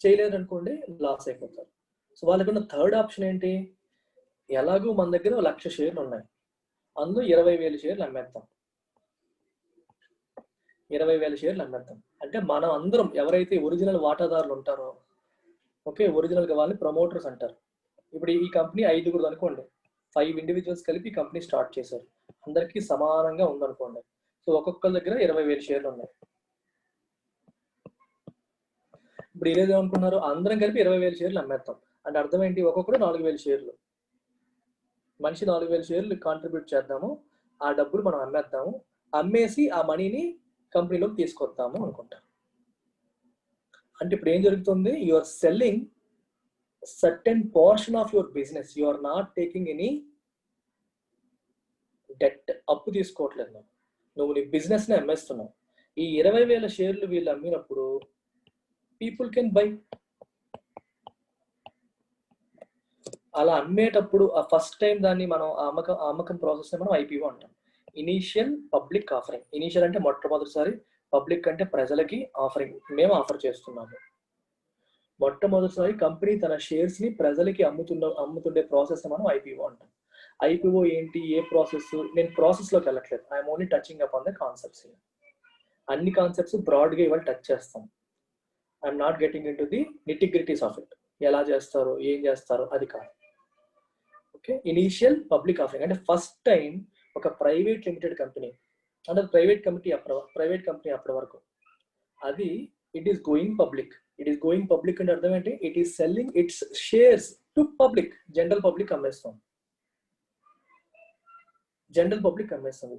Speaker 2: చేయలేదు అనుకోండి లాస్ అయిపోతారు. సో వాళ్ళకున్న థర్డ్ ఆప్షన్ ఏంటి? ఎలాగూ మన దగ్గర 1,00,000 షేర్లు ఉన్నాయి, అందులో 20,000 షేర్లు అమ్మేద్దాం. 20,000 షేర్లు అమ్మేద్దాం అంటే మనం అందరం ఎవరైతే ఒరిజినల్ వాటాదారులు ఉంటారో, ఓకే, ఒరిజినల్గా వాళ్ళని ప్రమోటర్స్ అంటారు. ఇప్పుడు ఈ కంపెనీ 5 అనుకోండి, 5 ఇండివిజువల్స్ కలిపి కంపెనీ స్టార్ట్ చేశారు, అందరికీ సమానంగా ఉందనుకోండి. సో ఒక్కొక్కరి దగ్గర 20,000 షేర్లు ఉన్నాయి. ఇప్పుడు ఈరోజు ఏమనుకున్నారు? అందరం కలిపి 20,000 షేర్లు అమ్మేస్తాం అంటే అర్థం ఏంటి? ఒక్కొక్కరు 4,000 షేర్లు, మనిషి 4,000 షేర్లు కాంట్రిబ్యూట్ చేద్దాము, ఆ డబ్బులు మనం అమ్మేద్దాము, అమ్మేసి ఆ మనీని కంపెనీలోకి తీసుకొద్దాము అనుకుంటారు. అంటే ఇప్పుడు ఏం జరుగుతుంది? You are selling certain portion of your business, you are not taking any debt. అప్పు తీసుకోవట్లేదు, నువ్వు నీ బిజినెస్ ని అమ్మేస్తున్నావు. ఈ 20,000 షేర్లు వీళ్ళు అమ్మినప్పుడు పీపుల్ కెన్ బై. అలా అమ్మేటప్పుడు ఆ ఫస్ట్ టైం దాన్ని మనం అమ్మకం ప్రాసెస్ మనం ఐపీఓ అంటాం, ఇనీషియల్ పబ్లిక్ ఆఫరింగ్. ఇనీషియల్ అంటే మొట్టమొదటిసారి, పబ్లిక్ అంటే ప్రజలకి ఆఫరింగ్, మేము ఆఫర్ చేస్తున్నాము. మొట్టమొదటిసారి కంపెనీ తన షేర్స్ ని ప్రజలకి అమ్ముతుండే ప్రాసెస్ మనం ఐపీఓ అంటాం. ఐపీఓ ఏంటి, ఏ ప్రాసెస్? నేను ప్రాసెస్లోకి వెళ్ళట్లేదు, I'm only touching up on the concepts. అన్ని కాన్సెప్ట్స్ బ్రాడ్గా ఇవాళ టచ్ చేస్తాం. I'm not getting in to the nitty-gritties of it, ఎలా చేస్తారు, ఏం చేస్తారు అది కాదు. ఓకే, ఇనీషియల్ పబ్లిక్ ఆఫరింగ్ అంటే ఫస్ట్ టైం ఒక ప్రైవేట్ లిమిటెడ్ కంపెనీ అంటే ప్రైవేట్ కంపెనీ అప్పటి వరకు అది it is going public. It is going public అంటే అర్థం ఏంటి? It is selling its shares to public. General public అమ్మేస్తాం.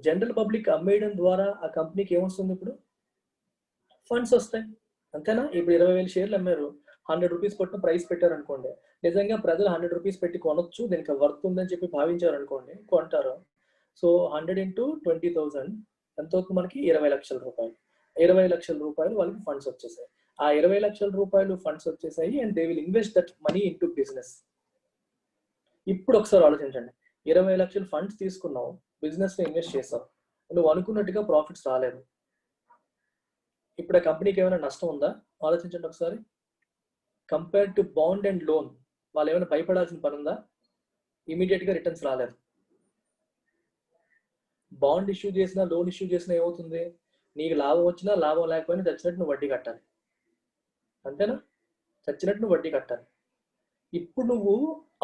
Speaker 2: జనరల్ పబ్లిక్ అమ్మేయడం ద్వారా ఆ కంపెనీకి ఏమొస్తుంది? ఇప్పుడు ఫండ్స్ వస్తాయి, అంతేనా? ఇప్పుడు 20,000 షేర్లు అమ్మారు, 100 రూపీస్ కొట్టిన ప్రైస్ పెట్టారు అనుకోండి, నిజంగా ప్రజలు 100 రూపీస్ పెట్టి కొనొచ్చు, దీనికి వర్త్ ఉందని చెప్పి భావించారు అనుకోండి, కొంటారు. సో 100 into 20,000 ఎంత అవుతుంది మనకి? 20 లక్షల రూపాయలు. 20 లక్షల రూపాయలు వాళ్ళకి ఫండ్స్ వచ్చేసాయి. ఆ 20 లక్షల రూపాయలు ఫండ్స్ వచ్చేసాయి and they will invest that money in to business. ఇప్పుడు ఒకసారి ఆలోచించండి, 20 లక్షలు ఫండ్స్ తీసుకున్నావు, బిజినెస్ లో ఇన్వెస్ట్ చేసావు, నువ్వు అనుకున్నట్టుగా ప్రాఫిట్స్ రాలేదు. ఇప్పుడు ఆ కంపెనీకి ఏమైనా నష్టం ఉందా? ఆలోచించండి ఒకసారి. Compare to bond and loan, వాళ్ళు ఏమైనా భయపడాల్సిన పని ఉందా? ఇమీడియట్ గా రిటర్న్స్ రాలేదు. బాండ్ ఇష్యూ చేసినా లోన్ ఇష్యూ చేసినా ఏమవుతుంది? నీకు లాభం వచ్చినా లాభం లేకపోయినా చచ్చినట్టు నువ్వు వడ్డీ కట్టాలి, అంతేనా? చచ్చినట్టు నువ్వు వడ్డీ కట్టాలి. ఇప్పుడు నువ్వు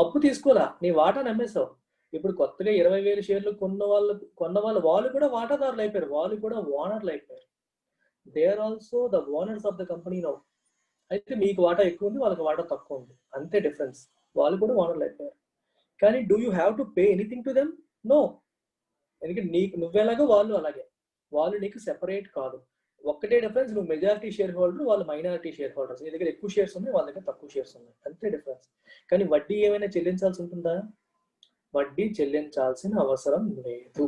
Speaker 2: అప్పు తీసుకోరా, నీ వాటా నమ్మేసావు. ఇప్పుడు కొత్తగా 20,000 షేర్లు కొన్న వాళ్ళు కూడా వాటాదారులు అయిపోయారు, వాళ్ళు కూడా ఓనర్లు అయిపోయారు. They are also the owners of the company now. అయితే మీకు వాటా ఎక్కువ ఉంది, వాళ్ళకి వాటా తక్కువ ఉంది, అంతే డిఫరెన్స్. వాళ్ళు కూడా ఓనర్లు అయిపోయారు. కానీ do you have to pay anything to them? No. ఎందుకంటే నీకు నువ్వెలాగో వాళ్ళు అలాగే, వాళ్ళు నీకు సెపరేట్ కాదు. ఒక్కటే డిఫరెన్స్, నువ్వు మెజారిటీ షేర్ హోల్డర్, వాళ్ళు మైనారిటీ షేర్ హోల్డర్స్. నీ దగ్గర ఎక్కువ షేర్స్ ఉన్నాయి, వాళ్ళ దగ్గర తక్కువ షేర్స్ ఉన్నాయి, అంతే డిఫరెన్స్. కానీ వడ్డీ ఏమైనా చెల్లించాల్సి ఉంటుందా? వడ్డీ చెల్లించాల్సిన అవసరం లేదు.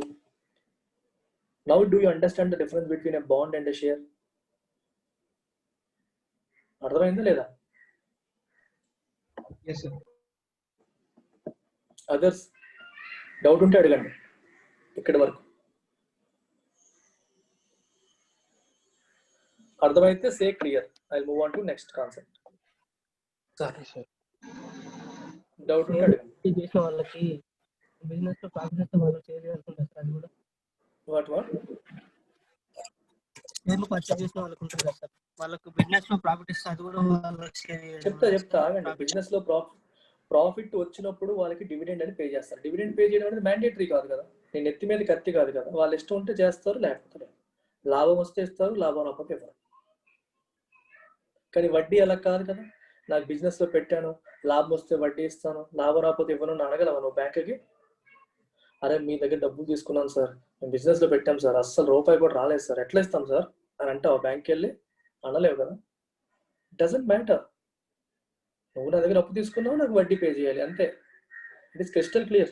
Speaker 2: Now do you understand the difference between a bond and a share? అర్థమైందా లేదా?
Speaker 3: Yes, sir.
Speaker 2: అదర్స్ డౌట్ ఉంటే అడగండి ఇక్కడి వరకు. అర్థమైతే say clear. I move on to next concept. Doubt ఉంటే అడగండి.
Speaker 7: చేసిన వాళ్ళకి బిజినెస్ లో ప్రాఫిట్ వస్తే వాళ్ళు చేయాలనుకుంటారు సార్. అది కూడా
Speaker 2: వాట్
Speaker 7: షేర్లు పర్చేజ్ చేసిన వాళ్ళకి ఉంటుంది కదా సార్, వాళ్ళకు బిజినెస్ లో ప్రాఫిట్ ఇస్తే అది కూడా
Speaker 2: చెప్తా ఆగండి. బిజినెస్ లో ప్రాఫిట్ వచ్చినప్పుడు వాళ్ళకి డివిడెండ్ అని పే చేస్తారు. డివిడెండ్ పే చేయడం అనేది మ్యాండేటరీ కాదు కదా, నేను ఎత్తి మీద కత్తి కాదు కదా. వాళ్ళు ఇష్టం ఉంటే చేస్తారు, లేకపోతే లేదు. లాభం వస్తే ఇస్తారు, లాభం రాకపోతే ఇవ్వరు. కానీ వడ్డీ అలా కాదు కదా. నాకు బిజినెస్ లో పెట్టాను, లాభం వస్తే వడ్డీ ఇస్తాను, లాభం రాకపోతే ఇవ్వను అడగలవా నువ్వు బ్యాంకుకి? అరే మీ దగ్గర డబ్బులు తీసుకున్నాను సార్, మేము బిజినెస్ లో పెట్టాం సార్, అస్సలు రూపాయి కూడా రాలేదు సార్, ఎట్లా ఇస్తాం సార్ అని అంటావా బ్యాంక్కి వెళ్ళి? అనలేవు కదా. It doesn't matter. నువ్వు నా దగ్గర అప్పు తీసుకున్నావు, నాకు వడ్డీ పే చేయాలి, అంతే. It is crystal clear.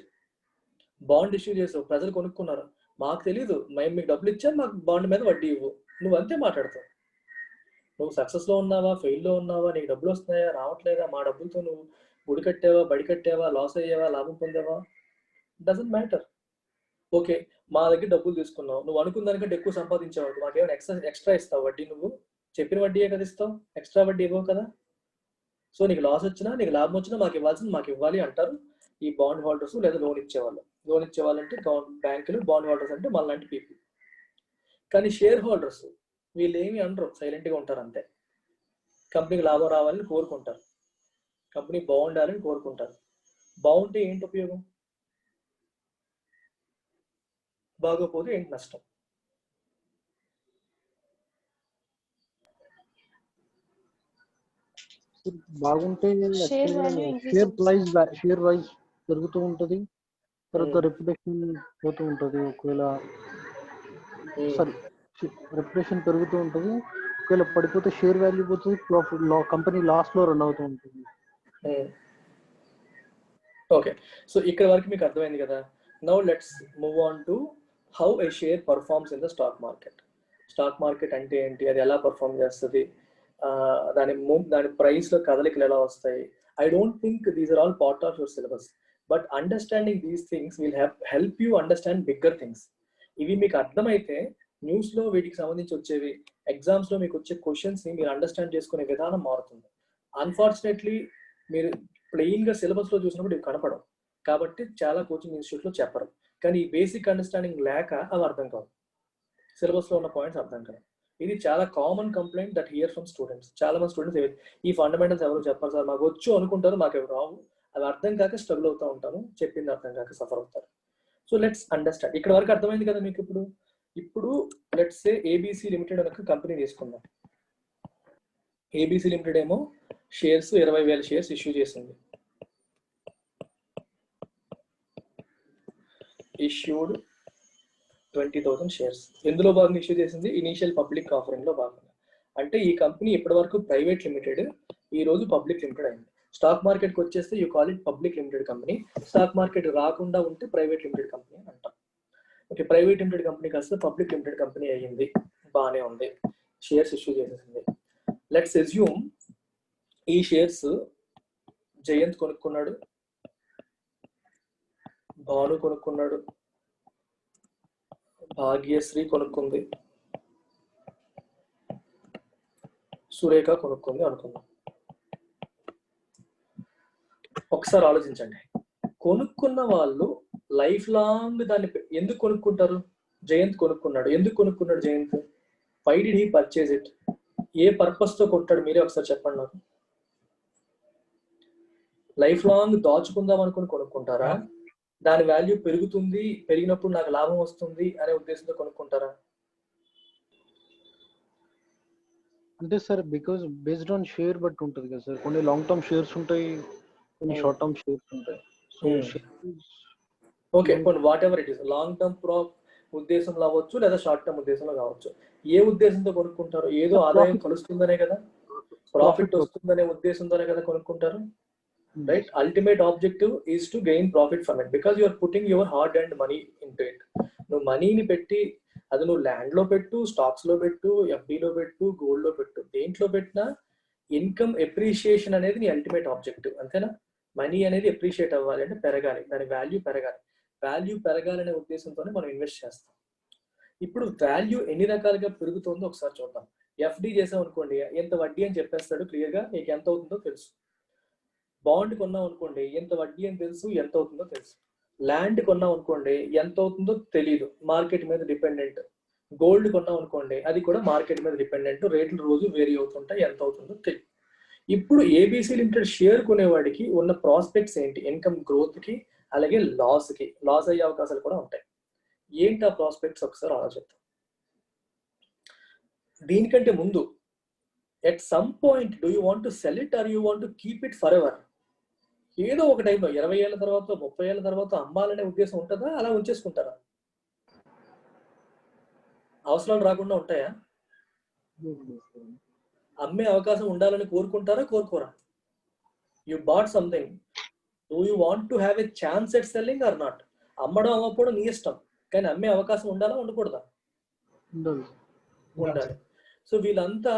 Speaker 2: Bond issue చేసావు, ప్రజలు కొనుక్కున్నారు, మాకు తెలీదు, మేము మీకు డబ్బులు ఇచ్చాం, మాకు బాండ్ మీద వడ్డీ ఇవ్వు, నువ్వు అంతే మాట్లాడతావు. నువ్వు సక్సెస్లో ఉన్నావా, ఫెయిల్లో ఉన్నావా, నీకు డబ్బులు వస్తున్నాయా, రావట్లేదా, మా డబ్బులతో నువ్వు గుడి కట్టావా, బడి కట్టావా, లాస్ అయ్యావా, లాభం పొందావా, డజంట్ మ్యాటర్. ఓకే, మా దగ్గర డబ్బులు తీసుకున్నావు, నువ్వు అనుకున్న దానికంటే ఎక్కువ సంపాదించావు, మాకేమైనా ఎక్స్ట్రా ఇస్తావు వడ్డీ? నువ్వు చెప్పిన వడ్డీయే కదా ఇస్తావు, ఎక్స్ట్రా వడ్డీ ఇవ్వవు కదా. సో నీకు లాస్ వచ్చినా నీకు లాభం వచ్చినా మాకు ఇవ్వాల్సింది మాకు ఇవ్వాలి అంటారు ఈ బాండ్ హోల్డర్స్ లేదా లోన్ ఇచ్చేవాళ్ళు. లోన్ ఇచ్చేవాళ్ళు అంటే బ్యాంకులు, బాండ్ హోల్డర్స్ అంటే మనలాంటి పీపుల్. కానీ షేర్ హోల్డర్స్ వీళ్ళు ఏమి అనరు, సైలెంట్గా ఉంటారు అంతే. కంపెనీకి లాభం రావాలని కోరుకుంటారు, కంపెనీ బాగుండాలని కోరుకుంటారు. బాగుంటే ఏంటి ఉపయోగం, బాగోపోతే ఏంటి నష్టం?
Speaker 4: బాగుంటే
Speaker 1: Share value increase
Speaker 4: share price పెరుగుతూ ఉంటుంది, తర్వాత రెప్యుటేషన్ పోతూ ఉంటుంది. ఒకవేళ రెప్యుటేషన్ పెరుగుతూ ఉంటుంది, ఒకవేళ పడిపోతే షేర్ వాల్యూ పోతుంది, ప్రాఫిట్ కంపెనీ లాస్ లో రన్ అవుతూ ఉంటుంది.
Speaker 2: ఓకే, సో ఇక్కడ వరకు మీకు అర్థమైంది కదా. Now let's move on to how A share performs in the stock market. Stock market అంటే ఏంటి, అది ఎలా పర్ఫార్మ్ చేస్తుంది, దాని ప్రైస్ లో కదలికలు ఎలా వస్తాయి. I don't think these are all part of your syllabus, but understanding these things will help you understand bigger things. ఇవి మీకు అర్థమైతే న్యూస్ లో వీటికి సంబంధించి వచ్చేవి, ఎగ్జామ్స్ లో మీకు వచ్చే క్వశ్చన్స్ ని మీరు అండర్స్టాండ్ చేసుకునే విధానం మారుతుంది. అన్ఫార్చునేట్లీ మీరు ప్లెయిన్ గా సిలబస్ లో చూసినప్పుడు ఇవి కనపడవు, కాబట్టి చాలా కోచింగ్ ఇన్స్టిట్యూట్ లో చెప్పరు. కానీ ఈ బేసిక్ అండర్స్టాండింగ్ లేక అవి అర్థం కావు, సిలబస్ లో ఉన్న పాయింట్స్ అర్థం కావు. ఇది చాలా common complaint that here from students. చాలా మంది స్టూడెంట్స్ ఈ ఫండమెంటల్స్ ఎవరు చెప్పారు సార్, మాకు వచ్చు అనుకుంటారు, మాకు ఎవరు రావు, అవి అర్థం కాక స్ట్రగుల్ అవుతూ ఉంటాను, చెప్పింది అర్థం కాక సఫర్ అవుతారు. So let's understand. ఇక్కడ వరకు అర్థమైంది కదా మీకు. ఇప్పుడు లెట్స్ సే ఏబీసీ లిమిటెడ్ అనే కంపెనీ తీసుకుందాం. ఏబీసీ లిమిటెడ్ ఏమో షేర్స్ 20,000 షేర్స్ ఇష్యూ చేసింది. Issued 20,000 shares. ఎందులో భాగంగా ఇష్యూ చేసింది? ఇనీషియల్ పబ్లిక్ ఆఫరింగ్ లో భాగంగా. అంటే ఈ కంపెనీ ఇప్పటి వరకు ప్రైవేట్ లిమిటెడ్, ఈ రోజు పబ్లిక్ లిమిటెడ్ అయింది. స్టాక్ మార్కెట్ కి వచ్చేస్తే you call it public limited company. Stock market రాకుండా ఉంటే ప్రైవేట్ లిమిటెడ్ కంపెనీ అని అంటాం. ఓకే, ప్రైవేట్ లిమిటెడ్ కంపెనీ కాస్త పబ్లిక్ లిమిటెడ్ కంపెనీ అయ్యింది. బాగానే ఉంది, షేర్స్ ఇష్యూ చేసేసింది. లెట్స్ అస్యూమ్ ఈ షేర్స్ జయంత్ కొనుక్కున్నాడు, భాను కొనుక్కున్నాడు, భాగ్యశ్రీ కొనుక్కుంది, సురేఖ కొనుక్కుంది అనుకుందాం. ఒకసారి ఆలోచించండి, కొనుక్కున్న వాళ్ళు లైఫ్ లాంగ్ దాన్ని ఎందుకు కొనుక్కుంటారు? జయంత్ కొనుక్కున్నాడు, ఎందుకు కొనుక్కున్నాడు Jayant? Why did he purchase it? ఏ పర్పస్ తో కొట్టాడు మీరే ఒకసారి చెప్పండి నాకు. లైఫ్ లాంగ్ దాచుకుందాం అనుకుని కొనుక్కుంటారా? దాని వాల్యూ పెరుగుతుంది, పెరిగినప్పుడు నాకు లాభం వస్తుంది అనే ఉద్దేశంతో కొనుక్కుంటారా?
Speaker 4: అంటే sir because based on share బట్టి ఉంటుంది కదా సార్. కొన్ని లాంగ్ టర్మ్ షేర్స్ ఉంటాయి, కొన్ని షార్ట్ టర్మ్ షేర్స్ ఉంటాయి. సో
Speaker 2: ఓకే, కొన్ని what ever it is, long term ఉద్దేశంలో అవ్వచ్చు లేదా షార్ట్ టర్మ్ ఉద్దేశంలో కావచ్చు. ఏ ఉద్దేశంతో కొనుక్కుంటారు? ఏదో ఆదాయం కలుస్తుందనే కదా, ప్రాఫిట్ వస్తుందనే ఉద్దేశంతోనే కదా కొనుక్కుంటారు, right? Ultimate objective is to gain profit from it because you're putting your hard and money into it. నువ్వు మనీని పెట్టి, అది నువ్వు ల్యాండ్ లో పెట్టు, స్టాక్స్ లో పెట్టు, ఎఫ్డీలో పెట్టు, గోల్డ్ లో పెట్టు, దేంట్లో పెట్టినా ఇన్కమ్ ఎప్రిషియేషన్ అనేది నీ అల్టిమేట్ ఆబ్జెక్టివ్, అంతేనా? మనీ అనేది ఎప్రిషియేట్ అవ్వాలి అంటే పెరగాలి, దాని వాల్యూ పెరగాలి. వాల్యూ పెరగాలనే ఉద్దేశంతోనే మనం ఇన్వెస్ట్ చేస్తాం. ఇప్పుడు వాల్యూ ఎన్ని రకాలుగా పెరుగుతుందో ఒకసారి చూద్దాం. ఎఫ్డి చేసాం అనుకోండి, ఎంత వడ్డీ అని చెప్పేస్తాడు క్లియర్ గా, నీకు ఎంత అవుతుందో తెలుసు. బాండ్ కొన్నాం అనుకోండి, ఎంత వడ్డీ అని తెలుసు, ఎంత అవుతుందో తెలుసు. ల్యాండ్ కొన్నాం అనుకోండి, ఎంత అవుతుందో తెలియదు, మార్కెట్ మీద డిపెండెంట్. గోల్డ్ కొన్నాం అనుకోండి, అది కూడా మార్కెట్ మీద డిపెండెంట్, రేట్లు రోజు వేరీ అవుతుంటాయి, ఎంత అవుతుందో తెలియదు. ఇప్పుడు ఏబీసీ లిమిటెడ్ షేర్ కొనేవాడికి ఉన్న ప్రాస్పెక్ట్స్ ఏంటి? ఇన్కమ్ గ్రోత్ కి, అలాగే లాస్ అయ్యే అవకాశాలు కూడా ఉంటాయి. ఏంటి ఆ ప్రాస్పెక్ట్స్ ఒకసారి ఆలోచిద్దాం. దీనికంటే ముందు, at some point do you want to sell it or you want to keep it for ever? ఏదో ఒక టైంలో 20 ఏళ్ళ తర్వాత, 30 ఏళ్ళ తర్వాత అమ్మాలనే ఉద్దేశం ఉంటుందా? అలా ఉంచేసుకుంటారా? అవసరాలు రాకుండా ఉంటాయా? అమ్మే అవకాశం ఉండాలని కోరుకుంటారా, కోరుకోరా? You bought something, do you want to have a chance at selling or not? అమ్మడం అవ్వకపోవడం నీ ఇష్టం, కానీ అమ్మే అవకాశం ఉండాలా, ఉండకూడదా? ఉండాలి. సో వీళ్ళంతా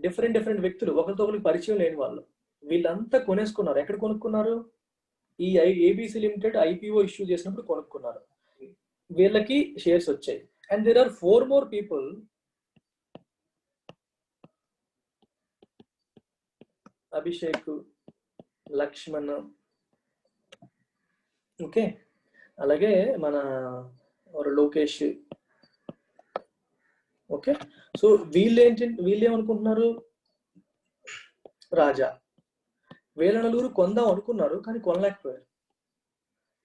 Speaker 2: డిఫరెంట్ వ్యక్తులు, ఒకరితో ఒకరికి పరిచయం లేని వాళ్ళు. వీళ్ళంతా కొనేసుకున్నారు. ఎక్కడ కొనుక్కున్నారు? ఈ ఏబీసీ లిమిటెడ్ ఐపీఓ ఇష్యూ చేసినప్పుడు కొనుక్కున్నారు. వీళ్ళకి షేర్స్ వచ్చాయి. And there are 4 more people, Abhishek, Lakshman, okay, అలాగే మన లోకేష్, ఓకే. సో వీళ్ళేమనుకుంటున్నారు? రాజా, వీళ్ళ నలుగురు కొందాం అనుకున్నారు కానీ కొనలేకపోయారు.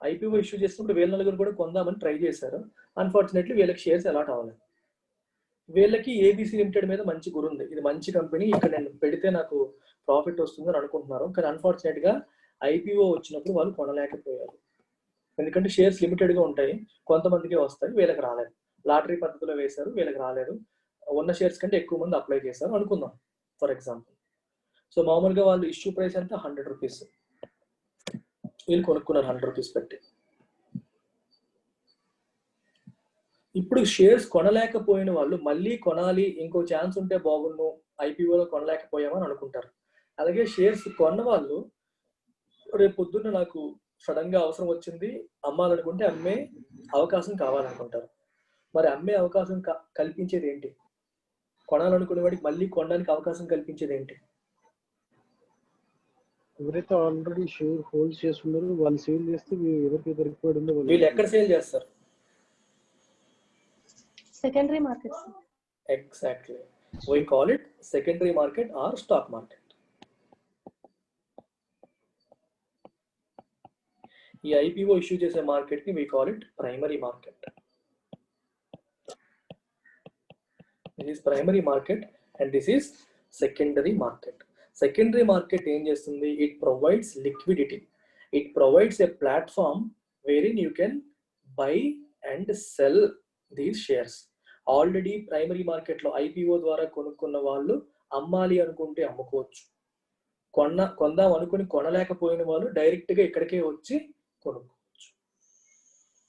Speaker 2: ఐపీఓ ఇష్యూ చేసినప్పుడు వీళ్ళ నలుగురు కూడా కొందామని ట్రై చేశారు. అన్ఫార్చునేట్లీ వీళ్ళకి షేర్స్ అలాట్ అవ్వలేదు. వీళ్ళకి ఏబీసీ లిమిటెడ్ మీద మంచి గురి ఉంది, ఇది మంచి కంపెనీ, ఇక్కడ నేను పెడితే నాకు ప్రాఫిట్ వస్తుందని అనుకుంటున్నారు. కానీ అన్ఫార్చునేట్ గా ఐపీఓ వచ్చినప్పుడు వాళ్ళు కొనలేకపోయారు. ఎందుకంటే షేర్స్ లిమిటెడ్ గా ఉంటాయి, కొంతమందికే వస్తాయి, వీళ్ళకి రాలేదు. లాటరీ పద్ధతిలో వేశారు, వీళ్ళకి రాలేదు. ఉన్న షేర్స్ కంటే ఎక్కువ మంది అప్లై చేశారు అనుకుందాం ఫర్ ఎగ్జాంపుల్. సో మామూలుగా వాళ్ళు ఇష్యూ ప్రైస్ ఎంత? 100 రూపీస్. వీళ్ళు కొనుక్కున్నారు 100 రూపీస్ పెట్టి. ఇప్పుడు షేర్స్ కొనలేకపోయిన వాళ్ళు మళ్ళీ కొనాలి, ఇంకో ఛాన్స్ ఉంటే బాగుండు, ఐపీఓలో కొనలేకపోయామని అనుకుంటారు. అలాగే షేర్స్ కొన్న వాళ్ళు రేపు పొద్దున్న నాకు సడన్ గా అవసరం వచ్చింది, అమ్మాలనుకుంటే అమ్మే అవకాశం కావాలనుకుంటారు. మరి అమ్మే అవకాశం కల్పించేది ఏంటి? కొనాలనుకునే వాడికి మళ్ళీ కొనడానికి అవకాశం కల్పించేది ఏంటి?
Speaker 4: ఎవరైతే ఆల్రెడీ షేర్ హోల్డ్ చేస్తున్నారో వాళ్ళు సేల్ చేస్తే ఎవరికి దొరికిపోయి ఉందో
Speaker 2: వీళ్ళు ఎక్కడ సేల్ చేస్తారు?
Speaker 1: Secondary markets.
Speaker 2: Exactly, we call it secondary market or stock market. ఈ ఐపీఓ ఇష్యూ చేసే మార్కెట్ ని we call it primary market. This is primary market and this is secondary market. Secondary market ఏం చేస్తుంది? It provides liquidity. It provides a platform wherein you can buy and sell these shares. Already primary market లో ఐపీఓ ద్వారా కొనుక్కున్న వాళ్ళు అమ్మాలి అనుకుంటే అమ్ముకోవచ్చు, కొందాం అనుకుని కొనలేకపోయిన వాళ్ళు డైరెక్ట్ గా ఇక్కడికే వచ్చి కొనుక్కోవచ్చు,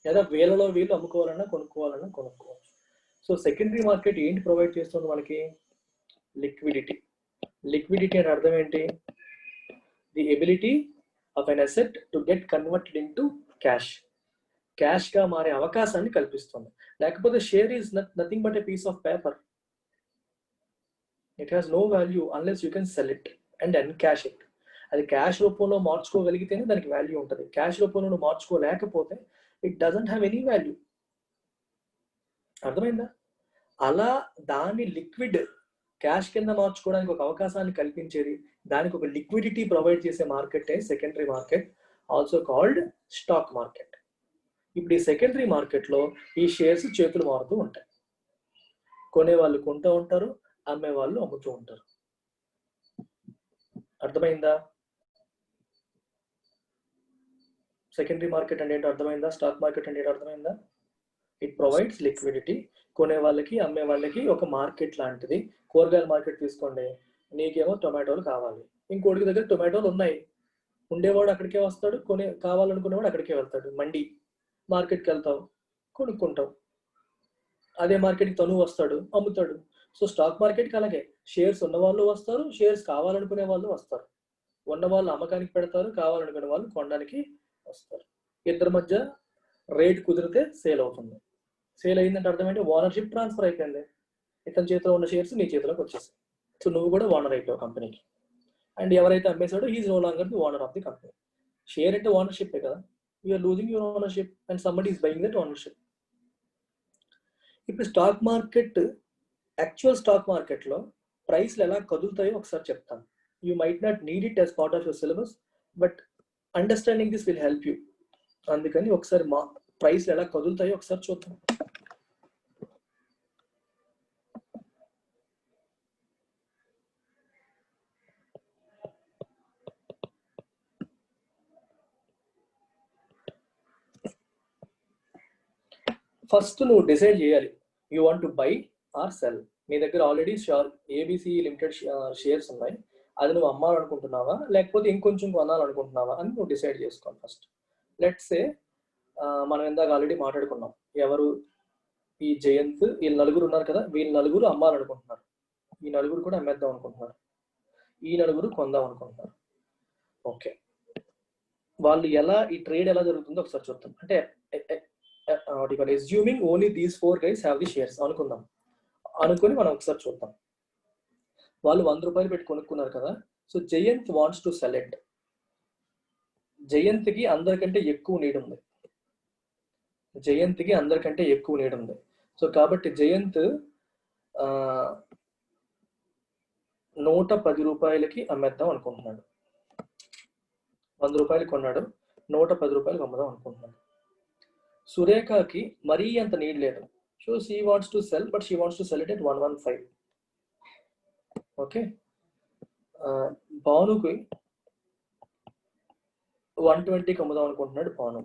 Speaker 2: లేదా వీళ్ళలో వీళ్ళు అమ్ముకోవాలన్నా కొనుక్కోవాలన్నా కొనుక్కోవచ్చు. సో సెకండరీ మార్కెట్ ఏంటి ప్రొవైడ్ చేస్తుంది మనకి? లిక్విడిటీ. లిక్విడిటీ అంటే అర్థం ఏంటి? The ability of an asset to get converted into cash. క్యాష్గా మారే అవకాశాన్ని కల్పిస్తుంది. లేకపోతే share is nothing but a piece of paper. It has no value unless you can sell it and encash it. అది క్యాష్ రూపంలో మార్చుకోగలిగితేనే దానికి వాల్యూ ఉంటుంది. క్యాష్ రూపంలో నువ్వు మార్చుకోలేకపోతే it doesn't have any value. అర్థమైందా? అలా దాన్ని లిక్విడ్ క్యాష్ కింద మార్చుకోవడానికి ఒక అవకాశాన్ని కల్పించేది, దానికి ఒక లిక్విడిటీ ప్రొవైడ్ చేసే మార్కెటే secondary market, also called stock market. ఇప్పుడు ఈ సెకండరీ మార్కెట్లో ఈ షేర్స్ చేతులు మారుతూ ఉంటాయి. కొనేవాళ్ళు కొంటూ ఉంటారు, అమ్మే వాళ్ళు అమ్ముతూ ఉంటారు. అర్థమైందా? సెకండరీ మార్కెట్ అంటే ఏంటో అర్థమైందా? స్టాక్ మార్కెట్ అంటే ఏంటో అర్థమైందా? It provides liquidity. కొనే వాళ్ళకి అమ్మే వాళ్ళకి ఒక మార్కెట్ లాంటిది. కూరగాయల మార్కెట్ తీసుకోండి, నీకేమో టొమాటోలు కావాలి, ఇంకోటికి దగ్గర టొమాటోలు ఉన్నాయి, ఉండేవాడు అక్కడికే వస్తాడు, కావాలనుకునేవాడు అక్కడికే వెళ్తాడు. మండి మార్కెట్కి వెళ్తావు, కొనుక్కుంటావు. అదే మార్కెట్కి తను వస్తాడు, అమ్ముతాడు. సో స్టాక్ మార్కెట్కి అలాగే షేర్స్ ఉన్న వాళ్ళు వస్తారు, షేర్స్ కావాలనుకునే వాళ్ళు వస్తారు. ఉన్న వాళ్ళు అమ్మకానికి పెడతారు, కావాలనుకునే వాళ్ళు కొనడానికి వస్తారు. ఇద్దరి మధ్య రేట్ కుదిరితే సేల్ అవుతుంది. సేల్ అయిందంటే అర్థం ఏంటి? ఓనర్షిప్ ట్రాన్స్ఫర్ అయిపోయింది. ఇతని చేతిలో ఉన్న షేర్స్ నీ చేతిలోకి వచ్చేసాయి. సో నువ్వు కూడా ఓనర్ అయిపోయావు కంపెనీకి. అండ్ ఎవరైతే అమ్మేశాడో he is no longer the owner of the company. Share అంటే ఓనర్షిప్ కదా. You're losing your ownership and somebody is buying that ownership. ఇప్పుడు స్టాక్ మార్కెట్, యాక్చువల్ స్టాక్ మార్కెట్లో ప్రైస్లు ఎలా కదులుతాయో ఒకసారి చెప్తాను. You might not need it as part of your syllabus, but understanding this will help you. అందుకని ఒకసారి ప్రైస్లు ఎలా కదులుతాయో ఒకసారి చూద్దాం. ఫస్ట్ నువ్వు డిసైడ్ చేయాలి, you want to buy or sell. నీ దగ్గర ఆల్రెడీ ఏబిసి లిమిటెడ్ షేర్స్ ఉన్నాయి, అది నువ్వు అమ్మాలనుకుంటున్నావా లేకపోతే ఇంకొంచెం కొనాలనుకుంటున్నావా అని నువ్వు డిసైడ్ చేసుకోవాలి ఫస్ట్. లెట్స్ సే మనం ఇందాక ఆల్రెడీ మాట్లాడుకున్నాం, ఎవరు ఈ జయంత్, వీళ్ళు నలుగురు ఉన్నారు కదా, వీళ్ళు నలుగురు అమ్మాలనుకుంటున్నారు, ఈ నలుగురు కూడా అమ్మేద్దాం అనుకుంటున్నారు, ఈ నలుగురు కొందాం అనుకుంటున్నారు. ఓకే, వాళ్ళు ఎలా, ఈ ట్రేడ్ ఎలా జరుగుతుందో ఒకసారి చూద్దాం. అంటే assuming only these 4 guys have the shares అనుకుందాం. అనుకుని మనం ఒకసారి చూద్దాం. వాళ్ళు 100 రూపాయలు పెట్టి కొనుక్కున్నారు కదా. So Jayant wants to sell it. జయంత్కి అందరికంటే ఎక్కువ నీడ్ ఉంది. జయంత్కి అందరికంటే ఎక్కువ నీడ్ ఉంది. సో కాబట్టి జయంత్ 110 రూపాయలకి అమ్మేద్దాం అనుకుంటున్నాడు. 100 రూపాయలు కొన్నాడు, 110 రూపాయలకి అమ్ముదాం అనుకుంటున్నాడు. సురేఖకి మరీ అంత నీడ్ లేదు. So she wants to sell, but she wants to sell it at 115. Okay, భానుకి 120కి అమ్ముదాం అనుకుంటున్నాడు భాను.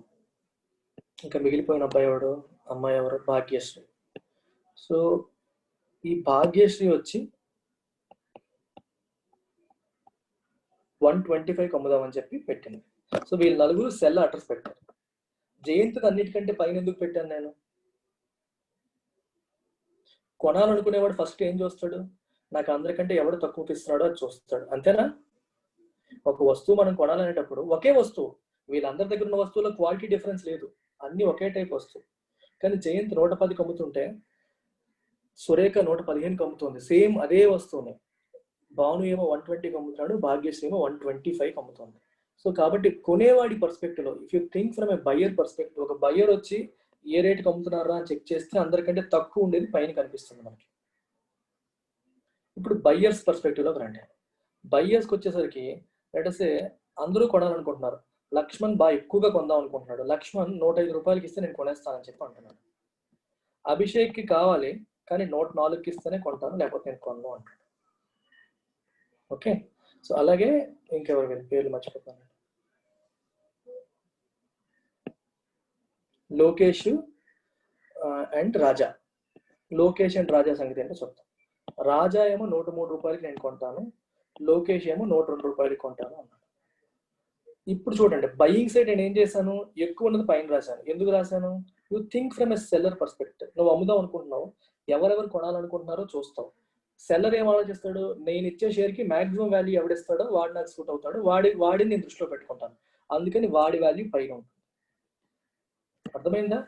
Speaker 2: ఇంకా మిగిలిపోయిన అబ్బాయి ఎవడు, అమ్మాయి ఎవరు, భాగ్యశ్రీ. సో ఈ భాగ్యశ్రీ వచ్చి 125కి అమ్ముదామని చెప్పి పెట్టింది. సో వీళ్ళు నలుగురు సెల్ అడ్రస్ పెట్టారు. జయంత్ అన్నిటికంటే పైన ఎందుకు పెట్టాను నేను? కొనాలనుకునేవాడు ఫస్ట్ ఏం చూస్తాడు? నాకు అందరికంటే ఎవడు తక్కువకి ఇస్తున్నాడో అది చూస్తాడు, అంతేనా? ఒక వస్తువు మనం కొనాలనేటప్పుడు ఒకే వస్తువు, వీళ్ళందరి దగ్గర ఉన్న వస్తువులో క్వాలిటీ డిఫరెన్స్ లేదు, అన్ని ఒకే టైప్ వస్తువు. కానీ జయంత్ 110కి అమ్ముతుంటే సురేఖ 115కి అమ్ముతుంది, సేమ్ అదే వస్తువుని. భాను ఏమో 120కి అమ్ముతున్నాడు, భాగ్యశ్రీ ఏమో 125కి అమ్ముతుంది. సో కాబట్టి కొనేవాడి పర్స్పెక్టివ్ లో, if you think from A buyer perspective, ఒక బయ్యర్ వచ్చి ఏ రేట్కి అమ్ముతున్నారా అని చెక్ చేస్తే అందరికంటే తక్కువ ఉండేది పైన కనిపిస్తుంది మనకి. ఇప్పుడు బయ్యర్స్ పర్స్పెక్టివ్ లోకి రండి. బయ్యర్స్కి వచ్చేసరికి లెటసే అందరూ కొనాలనుకుంటున్నారు. లక్ష్మణ్ బాగా ఎక్కువగా కొందాం అనుకుంటున్నాడు. లక్ష్మణ్ 105 రూపాయలకి ఇస్తే నేను కొనేస్తానని చెప్పి అంటున్నాడు. అభిషేక్కి కావాలి కానీ 104కి ఇస్తేనే కొంటాను, లేకపోతే నేను కొనను అంటాడు. ఓకే, సో అలాగే ఇంకెవరి పేర్లు మర్చిపోతాను. లోకేష్ అండ్ రాజా. లోకేష్ అండ్ రాజా సంగతి ఏంటో చెప్తాను. రాజా ఏమో 103 రూపాయలకి నేను కొంటాను, లోకేష్ ఏమో 102 రూపాయలకి కొంటాను అన్నాడు. ఇప్పుడు చూడండి, బయింగ్ సైడ్ నేను ఏం చేశాను, ఎక్కువ ఉన్నది పైన రాశాను. ఎందుకు రాశాను? You think from a seller perspective. నువ్వు అమ్ముదాం అనుకుంటున్నావు, ఎవరెవరు కొనాలనుకుంటున్నారో చూస్తావు. సెల్లర్ ఏం ఆలోచిస్తాడు, నేను ఇచ్చే షేర్కి మాక్సిమం వాల్యూ ఎవడిస్తాడో వాడు నాకు సూట్ అవుతాడు, వాడిని నేను దృష్టిలో పెట్టుకుంటాను, అందుకని వాడి వాల్యూ పైన ఉంటుంది. అర్థమైందా?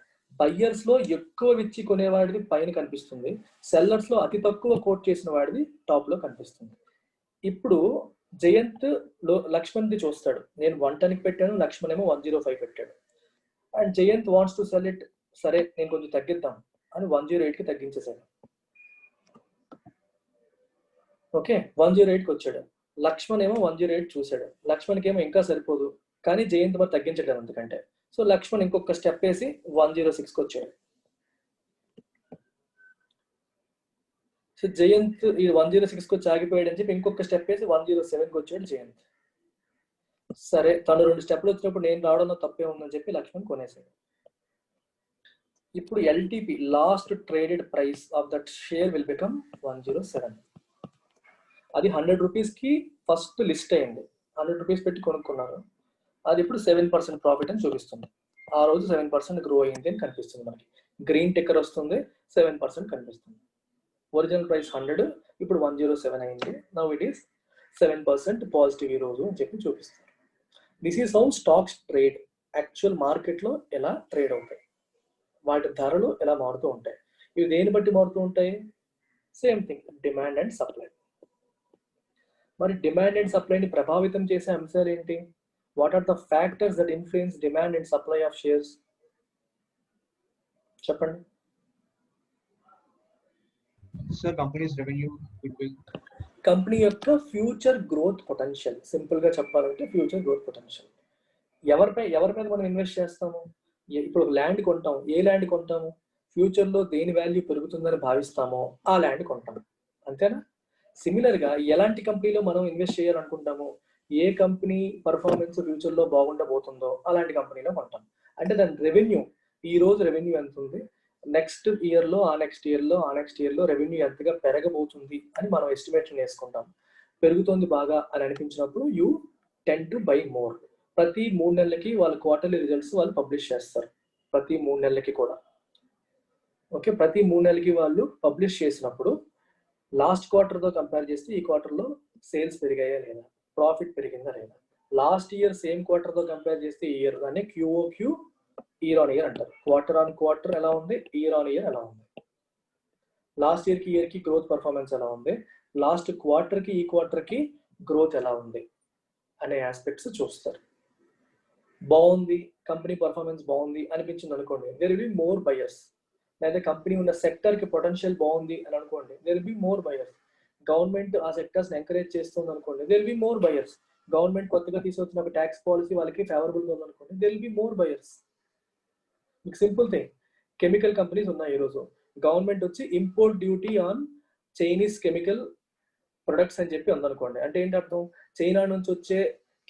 Speaker 2: బయ్యర్స్ లో ఎక్కువ ఇచ్చి కొనేవాడిది పైన కనిపిస్తుంది, సెల్లర్స్ లో అతి తక్కువ కోట్ చేసిన వాడిది టాప్ లో కనిపిస్తుంది. ఇప్పుడు జయంత్ లక్ష్మణ్ది చూస్తాడు, నేను 110 పెట్టాను, లక్ష్మణ్ ఏమో 105 పెట్టాడు. And Jayant wants to sell it, సరే నేను కొంచెం తగ్గిద్దాం అని 108కి తగ్గించేశాడు. ఓకే, 108కి వచ్చాడు. లక్ష్మణ్ ఏమో 108 చూశాడు, లక్ష్మణ్కి ఏమో ఇంకా సరిపోదు, కానీ జయంత్ మరి తగ్గించడం ఎందుకంటే, సో లక్ష్మణ్ ఇంకొక స్టెప్ వేసి 106కి వచ్చాడు. సో జయంత్ ఈ 106కి వచ్చి ఆగిపోయాడు అని చెప్పి ఇంకొక స్టెప్ వేసి 107కి వచ్చాడు జయంత్. సరే తను 2 స్టెప్లు వచ్చినప్పుడు నేను రావడంలో తప్పే ఉందని చెప్పి లక్ష్మణ్ కొనేసాడు. ఇప్పుడు LTP last traded price of that share will become 107. అది 100 రూపీస్కి ఫస్ట్ లిస్ట్ అయింది, 100 రూపీస్ పెట్టి కొనుక్కున్నారు, అది ఇప్పుడు 7% ప్రాఫిట్ అని చూపిస్తుంది. ఆ రోజు 7% గ్రో అయింది అని కనిపిస్తుంది మనకి, గ్రీన్ టిక్కర్ వస్తుంది, 7% కనిపిస్తుంది. ఒరిజినల్ ప్రైస్ 100, ఇప్పుడు 107 అయింది, నౌ ఇట్ ఈస్ 7% పాజిటివ్ ఈ రోజు అని చెప్పి చూపిస్తారు. This is how stocks trade. Actual మార్కెట్లో ఎలా ట్రేడ్ అవుతాయి, వాటి ధరలు ఎలా మారుతూ ఉంటాయి. ఇవి దేని బట్టి మారుతూ ఉంటాయి? Same thing, demand and supply. మరి డిమాండ్ అండ్ సప్లైని ప్రభావితం చేసే అంశాలు ఏంటి? What are the factors that influence demand and supply of shares? చెప్పండి.
Speaker 3: Sir, company's revenue would be.
Speaker 2: Company యొక్క ఫ్యూచర్ గ్రోత్ పొటెన్షియల్. సింపుల్ గా చెప్పాలంటే ఫ్యూచర్ గ్రోత్ పొటెన్షియల్. ఎవరి మీద మనం ఇన్వెస్ట్ చేస్తాము? ఇప్పుడు ల్యాండ్ కొంటాం, ఏ ల్యాండ్ కొంటాము? ఫ్యూచర్ లో దేని వాల్యూ పెరుగుతుందని భావిస్తామో ఆ ల్యాండ్ కొంటాము, అంతేనా? సిమిలర్ గా ఎలాంటి కంపెనీలో మనం ఇన్వెస్ట్ చేయాలనుకుంటాము, ఏ కంపెనీ పర్ఫార్మెన్స్ ఫ్యూచర్ లో బాగుండబోతుందో అలాంటి కంపెనీలో కొంటాం. అంటే దాని రెవెన్యూ, ఈ రోజు రెవెన్యూ ఎంత ఉంది, నెక్స్ట్ ఇయర్ లో ఆ నెక్స్ట్ ఇయర్ లో రెవెన్యూ ఎంతగా పెరగబోతుంది అని మనం ఎస్టిమేషన్ వేసుకుంటాం. పెరుగుతుంది బాగా అని అనిపించినప్పుడు you tend to buy more. ప్రతి 3 నెలలకి వాళ్ళ క్వార్టర్లీ రిజల్ట్స్ వాళ్ళు పబ్లిష్ చేస్తారు, ప్రతి 3 నెలలకి కూడా. ఓకే, ప్రతి 3 నెలలకి వాళ్ళు పబ్లిష్ చేసినప్పుడు లాస్ట్ క్వార్టర్తో కంపేర్ చేస్తే ఈ క్వార్టర్లో సేల్స్ పెరిగాయా లేదా, ప్రాఫిట్ పెరిగిందా లేదా, లాస్ట్ ఇయర్ సేమ్ క్వార్టర్తో కంపేర్ చేస్తే ఈ ఇయర్ దాన్ని క్యూఓక్యూ ఇయర్ ఆన్ ఇయర్ అంటారు. క్వార్టర్ ఆన్ క్వార్టర్ ఎలా ఉంది, ఇయర్ ఆన్ ఇయర్ ఎలా ఉంది, లాస్ట్ ఇయర్ కి గ్రోత్ పర్ఫార్మెన్స్ ఎలా ఉంది, లాస్ట్ క్వార్టర్ కి ఈ క్వార్టర్ కి గ్రోత్ ఎలా ఉంది అనే ఆస్పెక్ట్స్ చూస్తారు. బాగుంది, కంపెనీ పర్ఫార్మెన్స్ బాగుంది అనిపించింది అనుకోండి, there will be more buyers. లేదా కంపెనీ ఉన్న సెక్టర్ కి పొటెన్షియల్ బాగుంది అని అనుకోండి, there will be more buyers. Government ఆ సెక్టర్స్ ఎంకరేజ్ చేస్తుంది అనుకోండి, there will be more buyers. Government కొత్తగా తీసుకొచ్చిన ఒక ట్యాక్స్ పాలసీ వాళ్ళకి ఫేవరబుల్ గా ఉందనుకోండి, there will be more buyers. మీకు సింపుల్ థింగ్, కెమికల్ కంపెనీస్ ఉన్నాయి ఈరోజు, గవర్నమెంట్ వచ్చి import duty on Chinese chemical products అని చెప్పి ఉందనుకోండి, అంటే ఏంటి అర్థం, చైనా నుంచి వచ్చే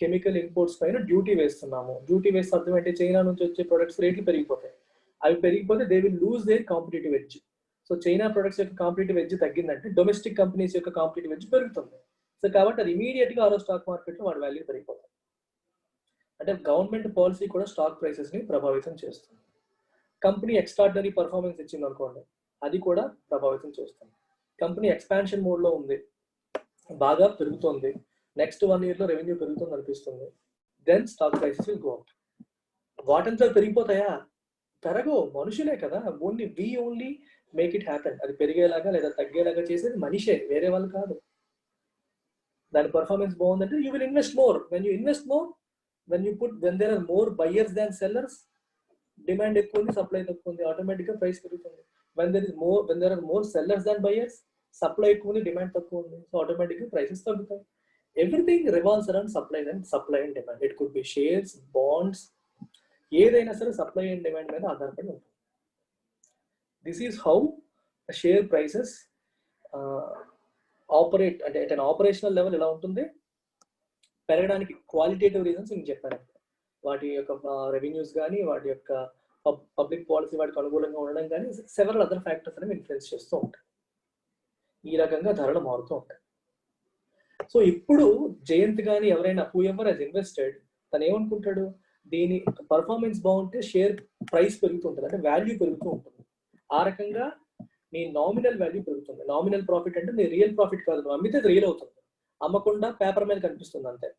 Speaker 2: కెమికల్ ఇంపోర్ట్స్ పైన డ్యూటీ వేస్తున్నాము. డ్యూటీ వేస్తే అర్థం ఏంటి, చైనా నుంచి వచ్చే ప్రొడక్ట్స్ రేట్లు పెరిగిపోతాయి, అవి పెరిగిపోతే they will lose their competitive edge. So China products యొక్క కాంపిటేటివ్ ఎడ్జ్ తగ్గిందంటే డొమెస్టిక్ కంపెనీస్ యొక్క కాంపిటేటివ్ ఎడ్జ్ పెరుగుతుంది. సో కాబట్టి అది ఇమీడియట్ గా ఆ స్టాక్ మార్కెట్ లో వాడి వాల్యూ పెరిగిపోతుంది. అంటే గవర్నమెంట్ పాలసీ కూడా స్టాక్ ప్రైసెస్ ని ప్రభావితం చేస్తుంది. కంపెనీ ఎక్స్ట్రాడినరీ పర్ఫార్మెన్స్ ఇచ్చింది అనుకోండి, అది కూడా ప్రభావితం చేస్తుంది. కంపెనీ ఎక్స్పాన్షన్ మోడ్ లో ఉంది, బాగా పెరుగుతుంది, నెక్స్ట్ 1 year లో రెవెన్యూ పెరుగుతుంది అనిపిస్తుంది, then stock prices will go up. వాటంతా పెరిగిపోతాయా? పెరగవు, మనుషులే కదా, ఓన్లీ మేక్ ఇట్ హ్యాపెన్. అది పెరిగేలాగా లేదా తగ్గేలాగా చేసేది మనిషే, వేరే వాళ్ళు కాదు. దాని పర్ఫార్మెన్స్ బాగుందంటే you will invest more. When you invest more, when there are more buyers than sellers, demand ఎక్కువ ఉంది, సప్లై తక్కువ ఉంది, ఆటోమేటిక్ గా ప్రైస్ పెరుగుతుంది. When there are more sellers than buyers, supply ఎక్కువ ఉంది, డిమాండ్ తక్కువ ఉంది, సో ఆటోమేటిక్ గా ప్రైసెస్ తగ్గుతాయి. Everything revolves around supply and demand. It could be shares, bonds, ఏదైనా సరే సప్లై అండ్ డిమాండ్ మీద ఆధారపడి ఉంటుంది. This is how share prices operate. అంటే అట్ అన్ ఆపరేషనల్ లెవెల్ ఎలా ఉంటుంది, పెరగడానికి క్వాలిటేటివ్ రీజన్స్ నేను చెప్పాను. వాటి యొక్క రెవెన్యూస్ కానీ, వాటి యొక్క పబ్లిక్ పాలసీ వాటికి అనుకూలంగా ఉండడం కానీ, సెవెరల్ అదర్ ఫ్యాక్టర్స్ అనేవి ఇన్ఫ్లుయెన్స్ చేస్తూ ఉంటాయి. ఈ రకంగా ధరలు మారుతూ ఉంటాయి. సో ఇప్పుడు జయంత్ కానీ ఎవరైనా హూ ఎవర్ హెస్ ఇన్వెస్టెడ్, తను ఏమనుకుంటాడు, దీని పర్ఫార్మెన్స్ బాగుంటే షేర్ ప్రైస్ పెరుగుతూ ఉంటుంది, అంటే వాల్యూ పెరుగుతూ ఉంటుంది. ఆ రకంగా నీ నామినల్ వాల్యూ పెరుగుతుంది. నామినల్ ప్రాఫిట్ అంటే నీ రియల్ ప్రాఫిట్ కాదు, నువ్వు అమ్మితే అది రియల్ అవుతుంది. అమ్మకుండా పేపర్ మీద కనిపిస్తుంది అంతే.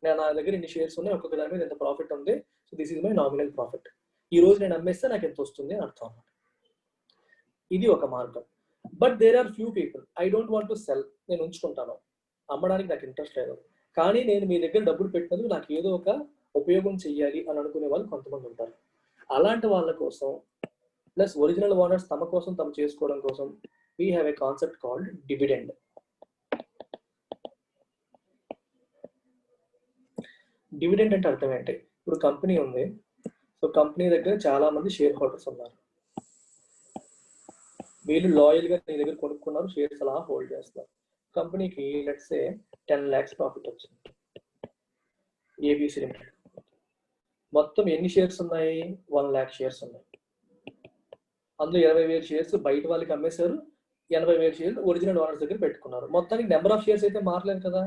Speaker 2: నా దగ్గర ఇన్ని షేర్స్ ఉన్నాయి, ఒక్కొక్క దాని మీద ఎంత ప్రాఫిట్ ఉంది, so this is my nominal profit. ఈ రోజు నేను అమ్మేస్తే నాకు ఎంత వస్తుంది అని అర్థం అన్నమాట. ఇది ఒక మార్గం. But there are few people, I don't want to sell, నేను ఉంచుకుంటాను, అమ్మడానికి నాకు ఇంట్రెస్ట్ లేదు, కానీ నేను మీ దగ్గర డబ్బులు పెట్టినందుకు నాకు ఏదో ఒక ఉపయోగం చెయ్యాలి అని అనుకునే వాళ్ళు కొంతమంది ఉంటారు. అలాంటి వాళ్ళ కోసం ప్లస్ ఒరిజినల్ ఓనర్స్ తమ కోసం తమ చేసుకోవడం కోసం we have a concept called dividend. Dividend అంటే అర్థం ఏంటి? ఇప్పుడు కంపెనీ ఉంది, సో కంపెనీ దగ్గర చాలా మంది షేర్ హోల్డర్స్ ఉన్నారు. వీళ్ళు లాయల్గా నీ దగ్గర కొనుక్కున్నారు, షేర్స్ అలా హోల్డ్ చేస్తున్నారు. కంపెనీకి లెట్స్ సే 10 lakhs ప్రాఫిట్ వచ్చింది ఏబిసి లిమిటెడ్. మొత్తం ఎన్ని షేర్స్ ఉన్నాయి? 1 lakh షేర్స్ ఉన్నాయి. అందులో 20,000 షేర్స్ బయట వాళ్ళకి అమ్మేశారు, 80,000 షేర్స్ ఒరిజినల్ ఓనర్స్ దగ్గర పెట్టుకున్నారు. మొత్తానికి నెంబర్ ఆఫ్ షేర్స్ అయితే మారలేదు కదా,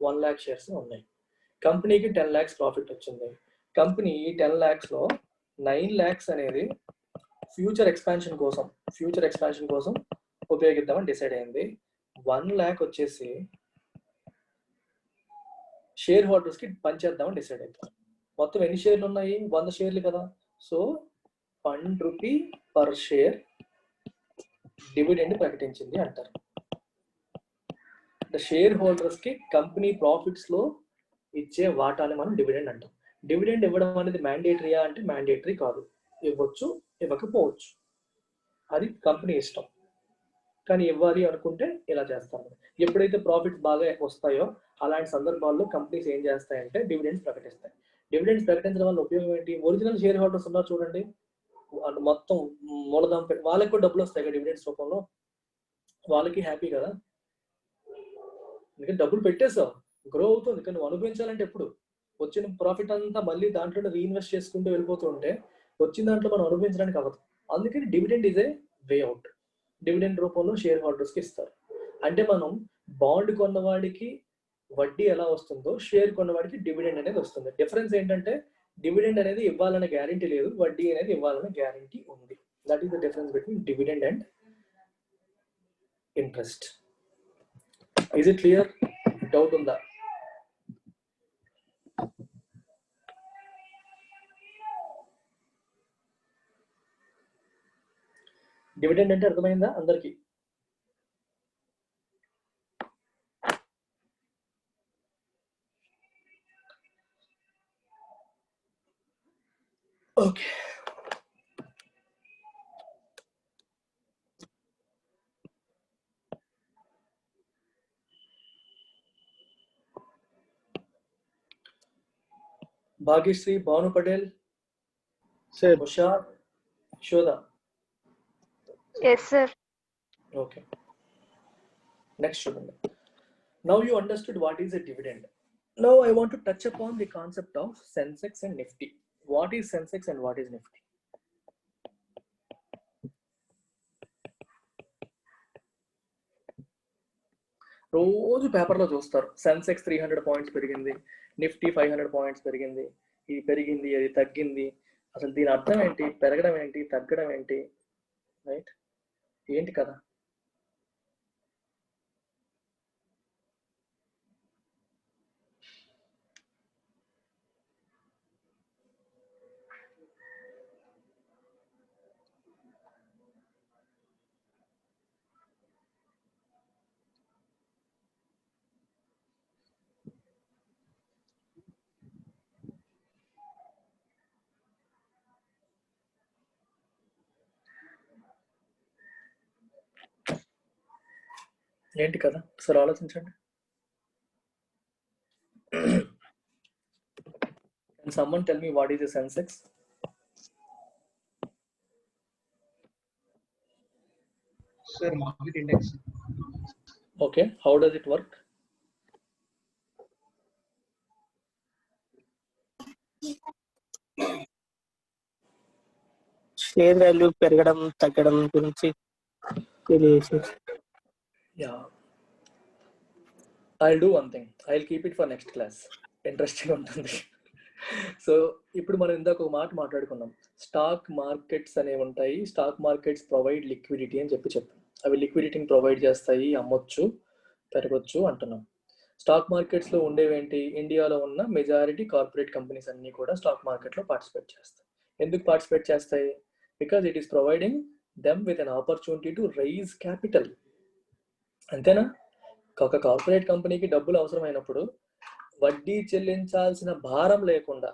Speaker 2: 1 lakh షేర్స్ ఉన్నాయి. కంపెనీకి 10 lakhs ప్రాఫిట్ వచ్చింది. కంపెనీ 10 lakhsలో 9 lakhs అనేది ఫ్యూచర్ ఎక్స్పాన్షన్ కోసం ఉపయోగిద్దామని డిసైడ్ అయింది. 1 lakh వచ్చేసి షేర్ హోల్డర్స్ కి పంచేద్దామని డిసైడ్ అవుతారు. మొత్తం ఎన్ని షేర్లు ఉన్నాయి? 100 షేర్లు కదా. సో ₹1 per share డివిడెండ్ ప్రకటించింది అంటారు. షేర్ హోల్డర్స్ కి కంపెనీ ప్రాఫిట్స్ లో ఇచ్చే వాటాని మనం డివిడెండ్ అంటాం. డివిడెండ్ ఇవ్వడం అనేది మ్యాండేటరీయా అంటే మ్యాండేటరీ కాదు, ఇవ్వచ్చు ఇవ్వకపోవచ్చు, అది కంపెనీ ఇష్టం. కానీ ఇవ్వాలి అనుకుంటే ఇలా చేస్తాను. ఎప్పుడైతే ప్రాఫిట్స్ బాగా వస్తాయో అలాంటి సందర్భాల్లో కంపెనీస్ ఏం చేస్తాయంటే డివిడెండ్స్ ప్రకటిస్తాయి. డివిడెండ్స్ ప్రకటించడం వల్ల ఉపయోగం ఏంటి? ఒరిజినల్ షేర్ హోల్డర్స్ ఉన్నారు చూడండి, మొత్తం మూలధనం వాళ్ళకి కూడా డబ్బులు వస్తాయి కదా డివిడెండ్స్ రూపంలో, వాళ్ళకి హ్యాపీ కదా. ఎందుకంటే డబ్బులు పెట్టేసావు, గ్రో అవుతుంది, కానీ నువ్వు అనుభవించాలంటే ఎప్పుడు వచ్చిన ప్రాఫిట్ అంతా మళ్ళీ దాంట్లో రీఇన్వెస్ట్ చేసుకుంటూ వెళ్ళిపోతూ ఉంటే వచ్చిన దాంట్లో మనం అనుభవించడానికి అవ్వదు. అందుకని dividend is a way out. Dividend రూపంలో షేర్ హోల్డర్స్కి ఇస్తారు. అంటే మనం బాండ్ కొన్నవాడికి వడ్డీ ఎలా వస్తుందో షేర్ కొన్నవాడికి డివిడెండ్ అనేది వస్తుంది. డిఫరెన్స్ ఏంటంటే డివిడెండ్ అనేది ఇవ్వాలనే గ్యారంటీ లేదు, వడ్డీ అనేది ఇవ్వాలనే గ్యారంటీ ఉంది. That is the difference between dividend and interest. Is it clear? Doubt ఉందా? డివిడెండ్ అంటే అర్థమైందా అందరికి? ఓకే, భాగ్యశ్రీ, భాను పటేల్,
Speaker 4: సార్
Speaker 2: హుషార్, Yashoda.
Speaker 1: Yes, sir.
Speaker 2: Okay. Next student. Now you understood what is a dividend. Now I want to touch upon the concept of Sensex and Nifty. What is Sensex and what is Nifty? రోజు పేపర్లో చూస్తారు సెన్సెక్స్ 300 points పెరిగింది, నిఫ్టీ 500 points పెరిగింది, ఇది పెరిగింది, అది తగ్గింది. అసలు దీని అర్థం ఏంటి? పెరగడం ఏంటి, తగ్గడం ఏంటి, రైట్? ఏంటి కదా? ఏంటి కదా? సార్ ఆలోచించండి. Can someone tell me what is a Sensex?
Speaker 3: Sir, market index.
Speaker 2: Okay, how does it work?
Speaker 7: Share value పెరగడం తగ్గడం గురించి తెలియజేసి.
Speaker 2: Yeah, I'll do one thing. I'll keep it for next class. Interesting ఉంటుంది. సో ఇప్పుడు మనం ఇందాక ఒక మాట మాట్లాడుకున్నాం, స్టాక్ మార్కెట్స్ అనేవి ఉంటాయి, స్టాక్ మార్కెట్స్ ప్రొవైడ్ లిక్విడిటీ అని చెప్పాం. అవి లిక్విడిటీని ప్రొవైడ్ చేస్తాయి, అమ్మొచ్చు, పెరగొచ్చు అంటున్నాం. స్టాక్ మార్కెట్స్లో ఉండేవేంటి, ఇండియాలో ఉన్న మెజారిటీ కార్పొరేట్ కంపెనీస్ అన్నీ కూడా స్టాక్ మార్కెట్లో పార్టిసిపేట్ చేస్తాయి. ఎందుకు పార్టిసిపేట్ చేస్తాయి? Because it is providing them with an opportunity to raise capital. అంతేనా? ఒక కార్పొరేట్ కంపెనీకి డబ్బులు అవసరమైనప్పుడు వడ్డీ చెల్లించాల్సిన భారం లేకుండా,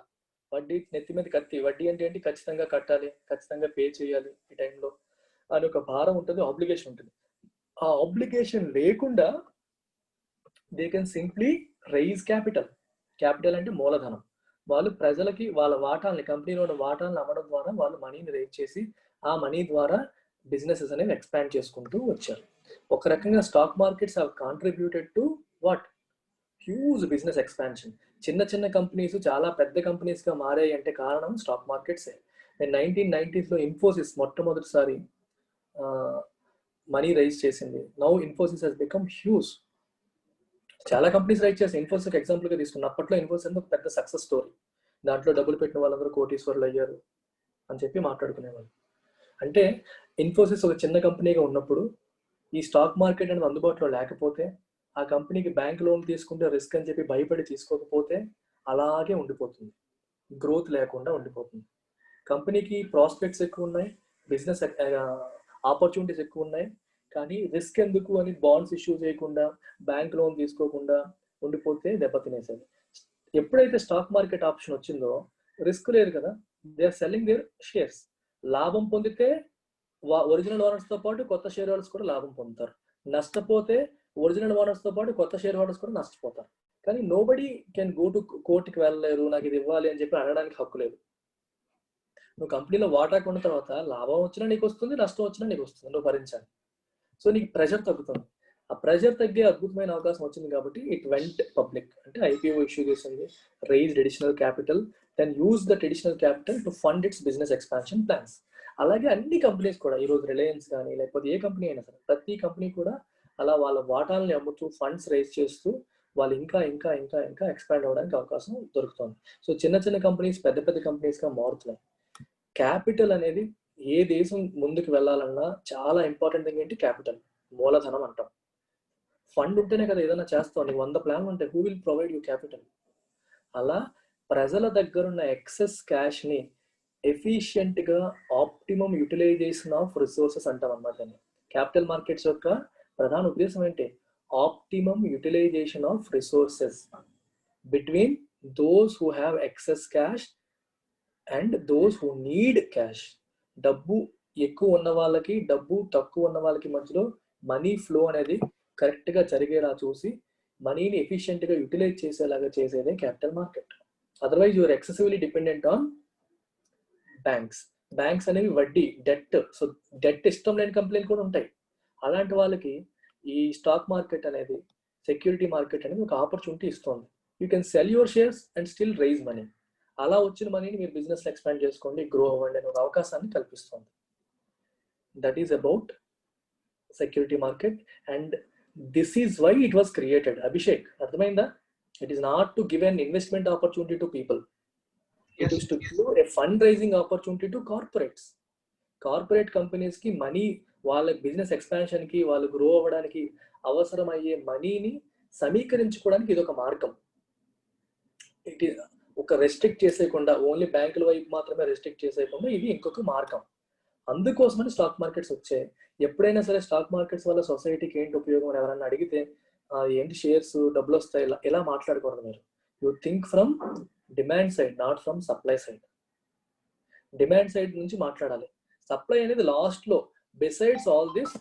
Speaker 2: వడ్డీ నెత్తి మీద కత్తి, వడ్డీ అంటే ఏంటి, ఖచ్చితంగా కట్టాలి, ఖచ్చితంగా పే చేయాలి ఈ టైంలో అని ఒక భారం ఉంటుంది, ఆబ్లిగేషన్ ఉంటుంది. ఆ ఆబ్లిగేషన్ లేకుండా they can simply raise capital. Capital అంటే మూలధనం. వాళ్ళు ప్రజలకి వాళ్ళ వాటాలని, కంపెనీలో ఉన్న వాటాలను అమ్మడం ద్వారా వాళ్ళు మనీని రైజ్ చేసి ఆ మనీ ద్వారా బిజినెసెస్ అనేవి ఎక్స్పాండ్ చేసుకుంటూ వచ్చారు. ఒక రకంగా stock markets have contributed to what? Huge business expansion. చిన్న చిన్న కంపెనీస్ చాలా పెద్ద కంపెనీస్గా మారాయి అంటే కారణం స్టాక్ మార్కెట్సే. 1990s ఇన్ఫోసిస్ మొట్టమొదటిసారి మనీ రైజ్ చేసింది. Now Infosys has become huge. చాలా కంపెనీస్ రైజ్ చేస్తాయి. ఇన్ఫోసిస్ ఎగ్జాంపుల్గా తీసుకున్న, అప్పట్లో ఇన్ఫోసిస్ అంటే ఒక పెద్ద సక్సెస్ స్టోరీ. దాంట్లో డబ్బులు పెట్టిన వాళ్ళందరూ కోటీశ్వరులు అయ్యారు అని చెప్పి మాట్లాడుకునేవాళ్ళు. అంటే ఇన్ఫోసిస్ ఒక చిన్న కంపెనీగా ఉన్నప్పుడు ఈ స్టాక్ మార్కెట్ అనేది అందుబాటులో లేకపోతే, ఆ కంపెనీకి బ్యాంక్ లోన్ తీసుకుంటే రిస్క్ అని చెప్పి భయపడి తీసుకోకపోతే అలాగే ఉండిపోతుంది, గ్రోత్ లేకుండా ఉండిపోతుంది. కంపెనీకి ప్రాస్పెక్ట్స్ ఎక్కువ ఉన్నాయి, బిజినెస్ ఆపర్చునిటీస్ ఎక్కువ ఉన్నాయి, కానీ రిస్క్ ఎందుకు అని బాండ్స్ ఇష్యూ చేయకుండా, బ్యాంక్ లోన్ తీసుకోకుండా ఉండిపోతే దెబ్బతినేసేది. ఎప్పుడైతే స్టాక్ మార్కెట్ ఆప్షన్ వచ్చిందో రిస్క్ లేదు కదా, they are selling their shares. లాభం పొందితే ఒరిజినల్ ఓనర్స్తో పాటు కొత్త షేర్ హోల్డర్స్ కూడా లాభం పొందుతారు, నష్టపోతే ఒరిజినల్ ఓనర్స్తో పాటు కొత్త షేర్ హోల్డర్స్ కూడా నష్టపోతారు. కానీ నోబడీ కెన్ గో టు కోర్టుకి వెళ్ళలేరు, నాకు ఇది ఇవ్వాలి అని చెప్పి అడగడానికి హక్కు లేదు. నువ్వు కంపెనీలో వాటా కొన్న తర్వాత లాభం వచ్చినా నీకు వస్తుంది, నష్టం వచ్చినా నీకు వస్తుంది, నువ్వు భరించాలి. సో నీకు ప్రెషర్ తగ్గుతుంది. ఆ ప్రెషర్ తగ్గే అద్భుతమైన అవకాశం వచ్చింది కాబట్టి ఇట్ వెంట్ పబ్లిక్. అంటే ఐపీఓ ఇష్యూ చేసింది, raised additional capital, then use that additional capital to fund its business expansion plans. అలాగే అన్ని కంపెనీస్ కూడా, ఈరోజు రిలయన్స్ కానీ లేకపోతే ఏ కంపెనీ అయినా సరే, ప్రతి కంపెనీ కూడా అలా వాళ్ళ వాటాలని అమ్ముతూ ఫండ్స్ రైజ్ చేస్తూ వాళ్ళు ఇంకా ఇంకా ఇంకా ఇంకా ఎక్స్పాండ్ అవ్వడానికి అవకాశం దొరుకుతుంది. సో చిన్న చిన్న కంపెనీస్ పెద్ద పెద్ద కంపెనీస్గా మారుతున్నాయి. క్యాపిటల్ అనేది ఏ దేశం ముందుకు వెళ్ళాలన్నా చాలా ఇంపార్టెంట్ థింగ్ ఏంటి? క్యాపిటల్, మూలధనం అంటాం. ఫండ్ ఉంటేనే కదా ఏదైనా చేస్తావు. నీకు 100 ప్లాన్లు ఉంటాయి, who will provide you capital? అలా ప్రజల దగ్గరున్న ఎక్సెస్ క్యాష్ని ఎఫిషియెంట్గా ఆప్టిమమ్ యూటిలైజేషన్ ఆఫ్ రిసోర్సెస్ అంటాం అన్నమాట. క్యాపిటల్ మార్కెట్స్ యొక్క ప్రధాన ఉద్దేశం ఏంటి? Optimum utilisation of resources between those who have excess cash and those who need cash. డబ్బు ఎక్కువ ఉన్న వాళ్ళకి, డబ్బు తక్కువ ఉన్న వాళ్ళకి మధ్యలో మనీ ఫ్లో అనేది కరెక్ట్గా జరిగేలా చూసి మనీని ఎఫిషియెంట్గా యూటిలైజ్ చేసేలాగా చేసేదే capital market. Otherwise you're excessively dependent on banks అనేవి వడ్డీ, డెట్. సో డెట్ ఇష్టం లేని కంపెనీలు కూడా ఉంటాయి. అలాంటి వాళ్ళకి ఈ స్టాక్ మార్కెట్ అనేది, సెక్యూరిటీ మార్కెట్ అనేది ఒక ఆపర్చునిటీ ఇస్తుంది. You can sell your shares and still raise money. అలా వచ్చిన మనీని మీరు బిజినెస్ ఎక్స్పాండ్ చేసుకోండి, గ్రో అవ్వండి అనే ఒక అవకాశాన్ని కల్పిస్తుంది. That is about security market and this is why it was created. Abhishek, అర్థమైందా? It is not to give an investment opportunity to people. It is to give a fundraising opportunity to corporates. Corporate కంపెనీస్కి మనీ, వాళ్ళ బిజినెస్ ఎక్స్పాన్షన్కి, వాళ్ళు గ్రో అవ్వడానికి అవసరమయ్యే మనీని సమీకరించుకోవడానికి ఇది ఒక మార్గం. ఇది ఒక రెస్ట్రిక్ట్ చేసేయకుండా, ఓన్లీ బ్యాంకుల వైపు మాత్రమే రెస్ట్రిక్ట్ చేసేయకుండా ఇది ఇంకొక మార్గం. అందుకోసమని స్టాక్ మార్కెట్స్ వచ్చాయి. ఎప్పుడైనా సరే స్టాక్ మార్కెట్స్ వల్ల సొసైటీకి ఏంటి ఉపయోగం అని ఎవరన్నా అడిగితే ఏంటి షేర్స్, డబ్బులు వస్తాయి, ఇలా మాట్లాడకూడదు. మీరు you think from demand side, not from supply side. Demand side నుంచి మాట్లాడాలి. సప్లై అనేది లాస్ట్ లో, besides all this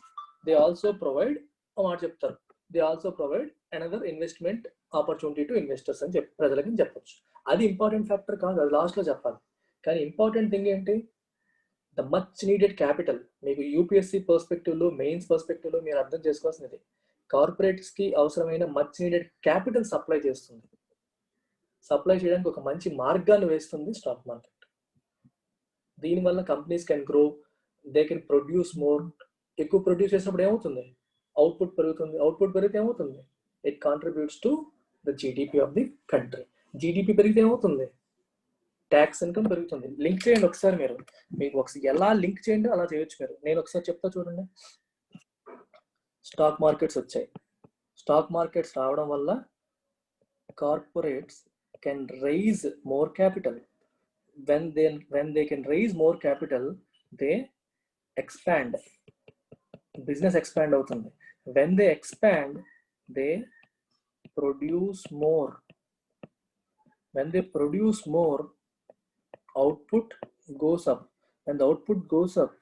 Speaker 2: they also provide, మాట చెప్తారు, they also provide another investment opportunity to investors అని చెప్పి ప్రజలకి చెప్పొచ్చు. అది ఇంపార్టెంట్ ఫ్యాక్టర్ కాదు, అది లాస్ట్ లో చెప్పాలి. కానీ ఇంపార్టెంట్ థింగ్ ఏంటి? The much needed capital. మీకు యూపీఎస్సీ పర్స్పెక్టివ్ లో, మెయిన్స్ పర్స్పెక్టివ్ లో మీరు అర్థం చేసుకోవాల్సినది, కార్పొరేట్స్ కి అవసరమైన మచ్ నీడెడ్ క్యాపిటల్ సప్లై చేస్తుంది. సప్లై చేయడానికి ఒక మంచి మార్గాన్ని వేస్తుంది స్టాక్ మార్కెట్. దీనివల్ల companies can grow, they can produce more. ఎక్కువ ప్రొడ్యూస్ చేసినప్పుడు ఏమవుతుంది? అవుట్పుట్ పెరుగుతుంది. అవుట్పుట్ పెరిగితే ఏమవుతుంది? It contributes to the GDP of the country. GDP పెరిగితే ఏమవుతుంది? ట్యాక్స్ ఇన్కమ్ పెరుగుతుంది. లింక్ చేయండి ఒకసారి మీరు, మీకు ఒకసారి ఎలా లింక్ చేయండి అలా చేయొచ్చు మీరు. నేను ఒకసారి చెప్తా చూడండి. స్టాక్ మార్కెట్స్ వచ్చాయి. స్టాక్ మార్కెట్స్ రావడం వల్ల corporates can raise more capital. when they can raise more capital, they expand. Business expand అవుతుంది. When they expand, they produce more. When they produce more, output goes up. When the output goes up,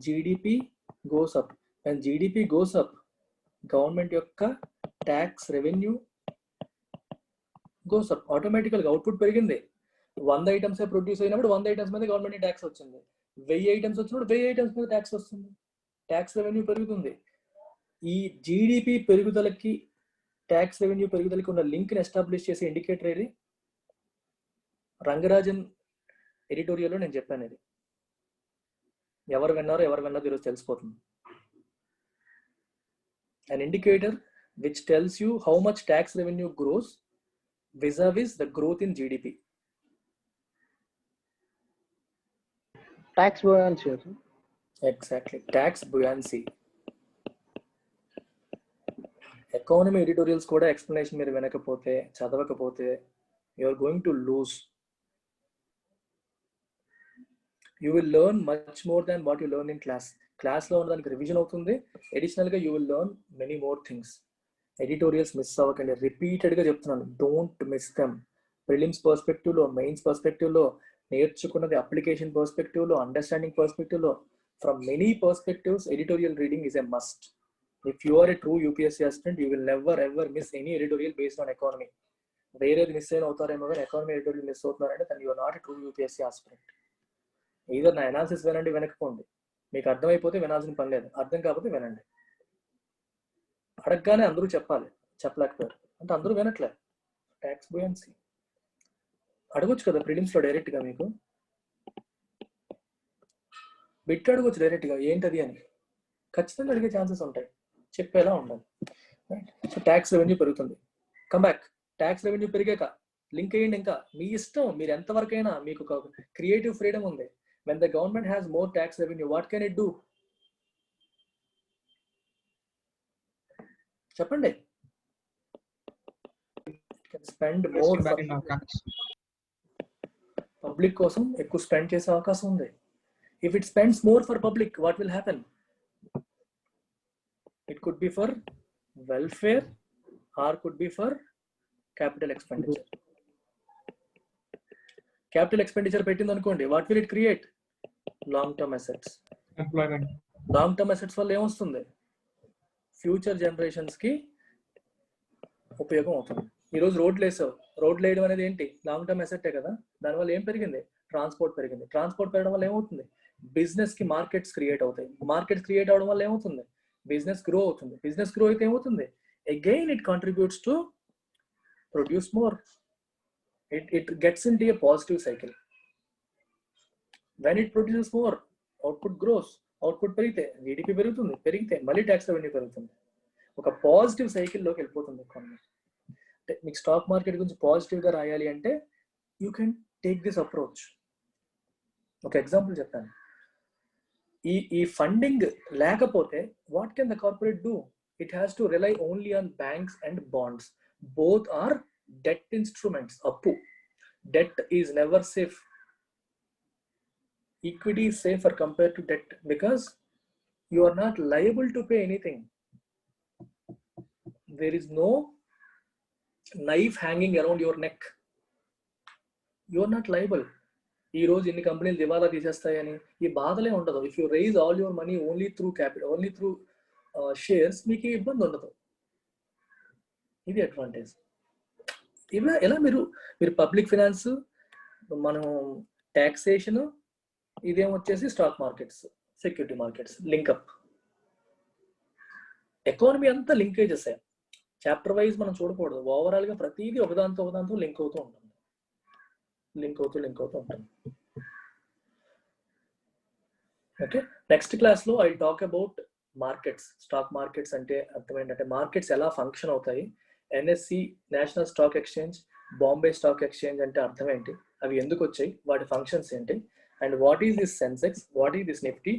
Speaker 2: GDP goes up. When GDP goes up, government యొక్క tax revenue goes up. Automatically output పెరిగింది. 100 ఐటమ్స్ ప్రొడ్యూస్ అయినప్పుడు 100 ఐటమ్స్ మీద గవర్నమెంట్ ట్యాక్స్ వచ్చింది. 1000 ఐటమ్స్ వచ్చినప్పుడు 1000 ఐటమ్స్ మీద ట్యాక్స్ వస్తుంది. ట్యాక్స్ రెవెన్యూ పెరుగుతుంది. ఈ జీడిపి పెరుగుదలకి ట్యాక్స్ రెవెన్యూ పెరుగుదలకి ఉన్న లింక్ ని ఎస్టాబ్లిష్ చేసే ఇండికేటర్ ఏది? రంగరాజన్ ఎడిటోరియల్లో నేను చెప్పాను. ఇది ఎవరు విన్నారో ఈరోజు తెలిసిపోతుంది. An indicator which tells you how much tax revenue grows vis-a-vis the growth in GDP.
Speaker 4: Tax buoyancy.
Speaker 2: Exactly, tax buoyancy. Economy editorials కూడా ఎక్స్ప్లెనేషన్ మీరు వినకపోతే చదవకపోతే you are going to lose. You will learn much more than what you learn in class. క్లాస్లో ఉన్నదానికి రివిజన్ అవుతుంది. అడిషనల్గా you will learn many more things. Editorials miss అవ్వకండి. రిపీటెడ్గా చెప్తున్నాను, డోంట్ మిస్ దెమ్. ప్రిలిమ్స్ పర్స్పెక్టివ్లో, మెయిన్స్ పర్స్పెక్టివ్లో, నేర్చుకున్నది అప్లికేషన్ పర్స్పెక్టివ్లో, అండర్స్టాండింగ్ పర్స్పెక్టివ్లో, from many perspectives editorial reading is a must. If you are a true UPSC aspirant, you will never ever miss any editorial based on economy. వేరేది మిస్ అయిన అవుతారేమో కానీ ఎకానమీ ఎడిటోరియల్ మిస్ అవుతున్నారంటే then you are not a true UPSC aspirant. either నా అనాలిసిస్ వినండి, వెనకపోండి. మీకు అర్థమైపోతే వినాల్సిన పని లేదు, అర్థం కాకపోతే వినండి. అడగగానే అందరూ చెప్పాలి, చెప్పలేకపోయారు అంటే అందరూ వినట్లేదు. ట్యాక్స్ బుయన్సీ అడగొచ్చు కదా ప్రిలిమ్స్లో డైరెక్ట్గా. మీకు బిట్ అడగొచ్చు డైరెక్ట్గా ఏంటది అని. ఖచ్చితంగా అడిగే ఛాన్సెస్ ఉంటాయి, చెప్పేలా ఉండాలి. సో ట్యాక్స్ రెవెన్యూ పెరుగుతుంది. Come back. ట్యాక్స్ రెవెన్యూ పెరిగాక లింక్ అయ్యండి. ఇంకా మీ ఇష్టం, మీరు ఎంతవరకైనా, మీకు ఒక క్రియేటివ్ ఫ్రీడమ్ ఉంది. When the government has more tax revenue, what can it do? చెప్పండి. Spend more. పబ్లిక్ కోసం ఎక్కువ స్పెండ్ చేసే అవకాశం ఉంది. If it spends more for public, what will happen? It could be for welfare or could be for capital expenditure. Capital expenditure పెట్టింది అనుకోండి, what will it create? Long term assets.
Speaker 3: Employment.
Speaker 2: Long term assets వల్ల ఏమొస్తుంది? ఫ్యూచర్ జనరేషన్స్ కి ఉపయోగం అవుతుంది. ఈరోజు రోడ్లు వేసావు, రోడ్లు వేయడం అనేది ఏంటి? లాంగ్ టర్మ్ అసెట్టే కదా. దానివల్ల ఏం పెరిగింది? ట్రాన్స్పోర్ట్ పెరిగింది. ట్రాన్స్పోర్ట్ పెరగడం వల్ల ఏమవుతుంది? బిజినెస్ కి మార్కెట్స్ క్రియేట్ అవుతాయి. మార్కెట్స్ క్రియేట్ అవడం వల్ల ఏమవుతుంది? బిజినెస్ గ్రో అవుతుంది. బిజినెస్ గ్రో అయితే ఏమవుతుంది? Again it contributes to produce more. It gets in to a positive cycle. When it produces more, output gross. Output పెరిగితే జీడిపి పెరుగుతుంది, పెరిగితే మళ్ళీ ట్యాక్స్ రెవెన్యూ పెరుగుతుంది. ఒక పాజిటివ్ సైకిల్లోకి వెళ్ళిపోతుంది ఎకానమీ. అంటే మీకు స్టాక్ మార్కెట్ గురించి పాజిటివ్గా రాయాలి అంటే you can take this approach. ఒక ఎగ్జాంపుల్ చెప్తాను. ఈ ఫండింగ్ లేకపోతే what can the corporate do? It has to rely only on banks and bonds. Both are debt instruments. అప్పు, debt is never safe. Equity is safer compare to debt because you are not liable to pay anything. There is no knife hanging around your neck. You are not liable. ఈ రోజు ఇన్ని కంపెనీలు దివాలా తీసేస్తాయని ఈ బాధలే ఉండదు. If you raise all your money only through capital, only through shares, మీకు ఇబ్బంది ఉండదు. ఇది అడ్వాంటేజ్. ఎలా మీరు పబ్లిక్ ఫైనాన్స్, మనం ట్యాక్సేషన్, ఇదేమొచ్చేసి stock markets, security markets, linkup. Economy అంతా లింకేజెస్. చాప్టర్ వైజ్ మనం చూడకూడదు. ఓవరాల్ గా ప్రతిదీ ఒకదాంతో లింక్ అవుతూ ఉంటుంది. ఓకే, నెక్స్ట్ క్లాస్ లో I talk about markets. Stock markets అంటే అర్థం ఏంటంటే మార్కెట్స్ ఎలా ఫంక్షన్ అవుతాయి, NSC national stock exchange, Bombay stock exchange అంటే అర్థం ఏంటి, అవి ఎందుకు వచ్చాయి, వాటి ఫంక్షన్స్ ఏంటి, and what is this Sensex, what is this Nifty,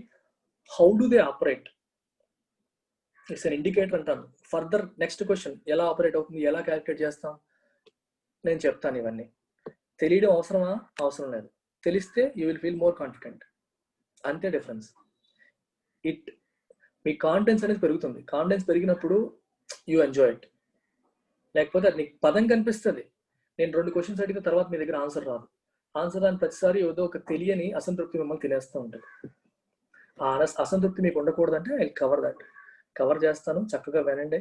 Speaker 2: how do they operate, it's an indicator అంటాను. ఫర్దర్ నెక్స్ట్ క్వశ్చన్ ఎలా ఆపరేట్ అవుతుంది, ఎలా క్యాలిక్యులేట్ చేస్తాం, నేను చెప్తాను. ఇవన్నీ తెలియడం అవసరమా, అవసరం లేదు. తెలిస్తే you will feel more confident, అంతే డిఫరెన్స్. మీ కాన్ఫిడెన్స్ అనేది పెరుగుతుంది. కాన్ఫిడెన్స్ పెరిగినప్పుడు యూ ఎంజాయ్ ఇట్. లేకపోతే అది నీకు పదం కనిపిస్తుంది, నేను 2 క్వశ్చన్స్ అడిగిన తర్వాత మీ దగ్గర ఆన్సర్ రాదు. ఆన్సర్ రాని ప్రతిసారి ఏదో ఒక తెలియని అసంతృప్తి మిమ్మల్ని తినేస్తూ ఉంటుంది. ఆ అసంతృప్తి మీకు ఉండకూడదంటే ఐ కవర్ చేస్తాను, చక్కగా వినండి,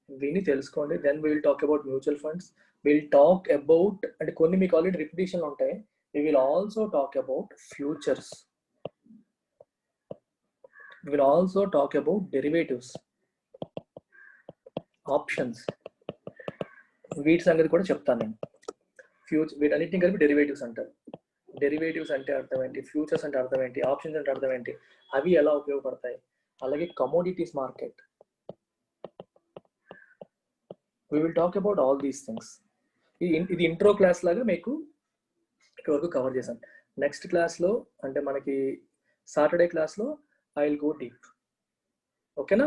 Speaker 2: విని తెలుసుకోండి. Then will talk about mutual funds, will talk about, అంటే కొన్ని మీకు ఆల్రెడీ రిపిటేషన్ ఉంటాయి. We will also talk about futures. We will also talk about derivatives, options. వీటి సంగతి కూడా చెప్తాను నేను. వీటన్నిటిని కలిపి డెరివేటివ్స్ అంటారు. డెరివేటివ్స్ అంటే అర్థం ఏంటి, ఫ్యూచర్స్ అంటే అర్థం ఏంటి, ఆప్షన్స్ అంటే అర్థం ఏంటి, అవి ఎలా ఉపయోగపడతాయి, అలాగే commodities market. We will talk about all these things. ఇది ఇంట్రో క్లాస్ లాగా మీకు ఇక్కడ వరకు కవర్ చేశాను. నెక్స్ట్ క్లాస్లో అంటే మనకి సాటర్డే క్లాస్లో ఐ విల్ గో డీప్. ఓకేనా?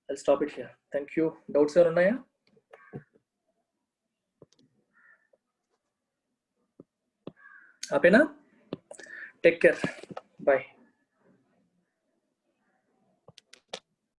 Speaker 2: I will stop it here. Thank you. Doubts ఏమైనా ఉన్నాయా? ఆపేనా? Take care. బాయ్.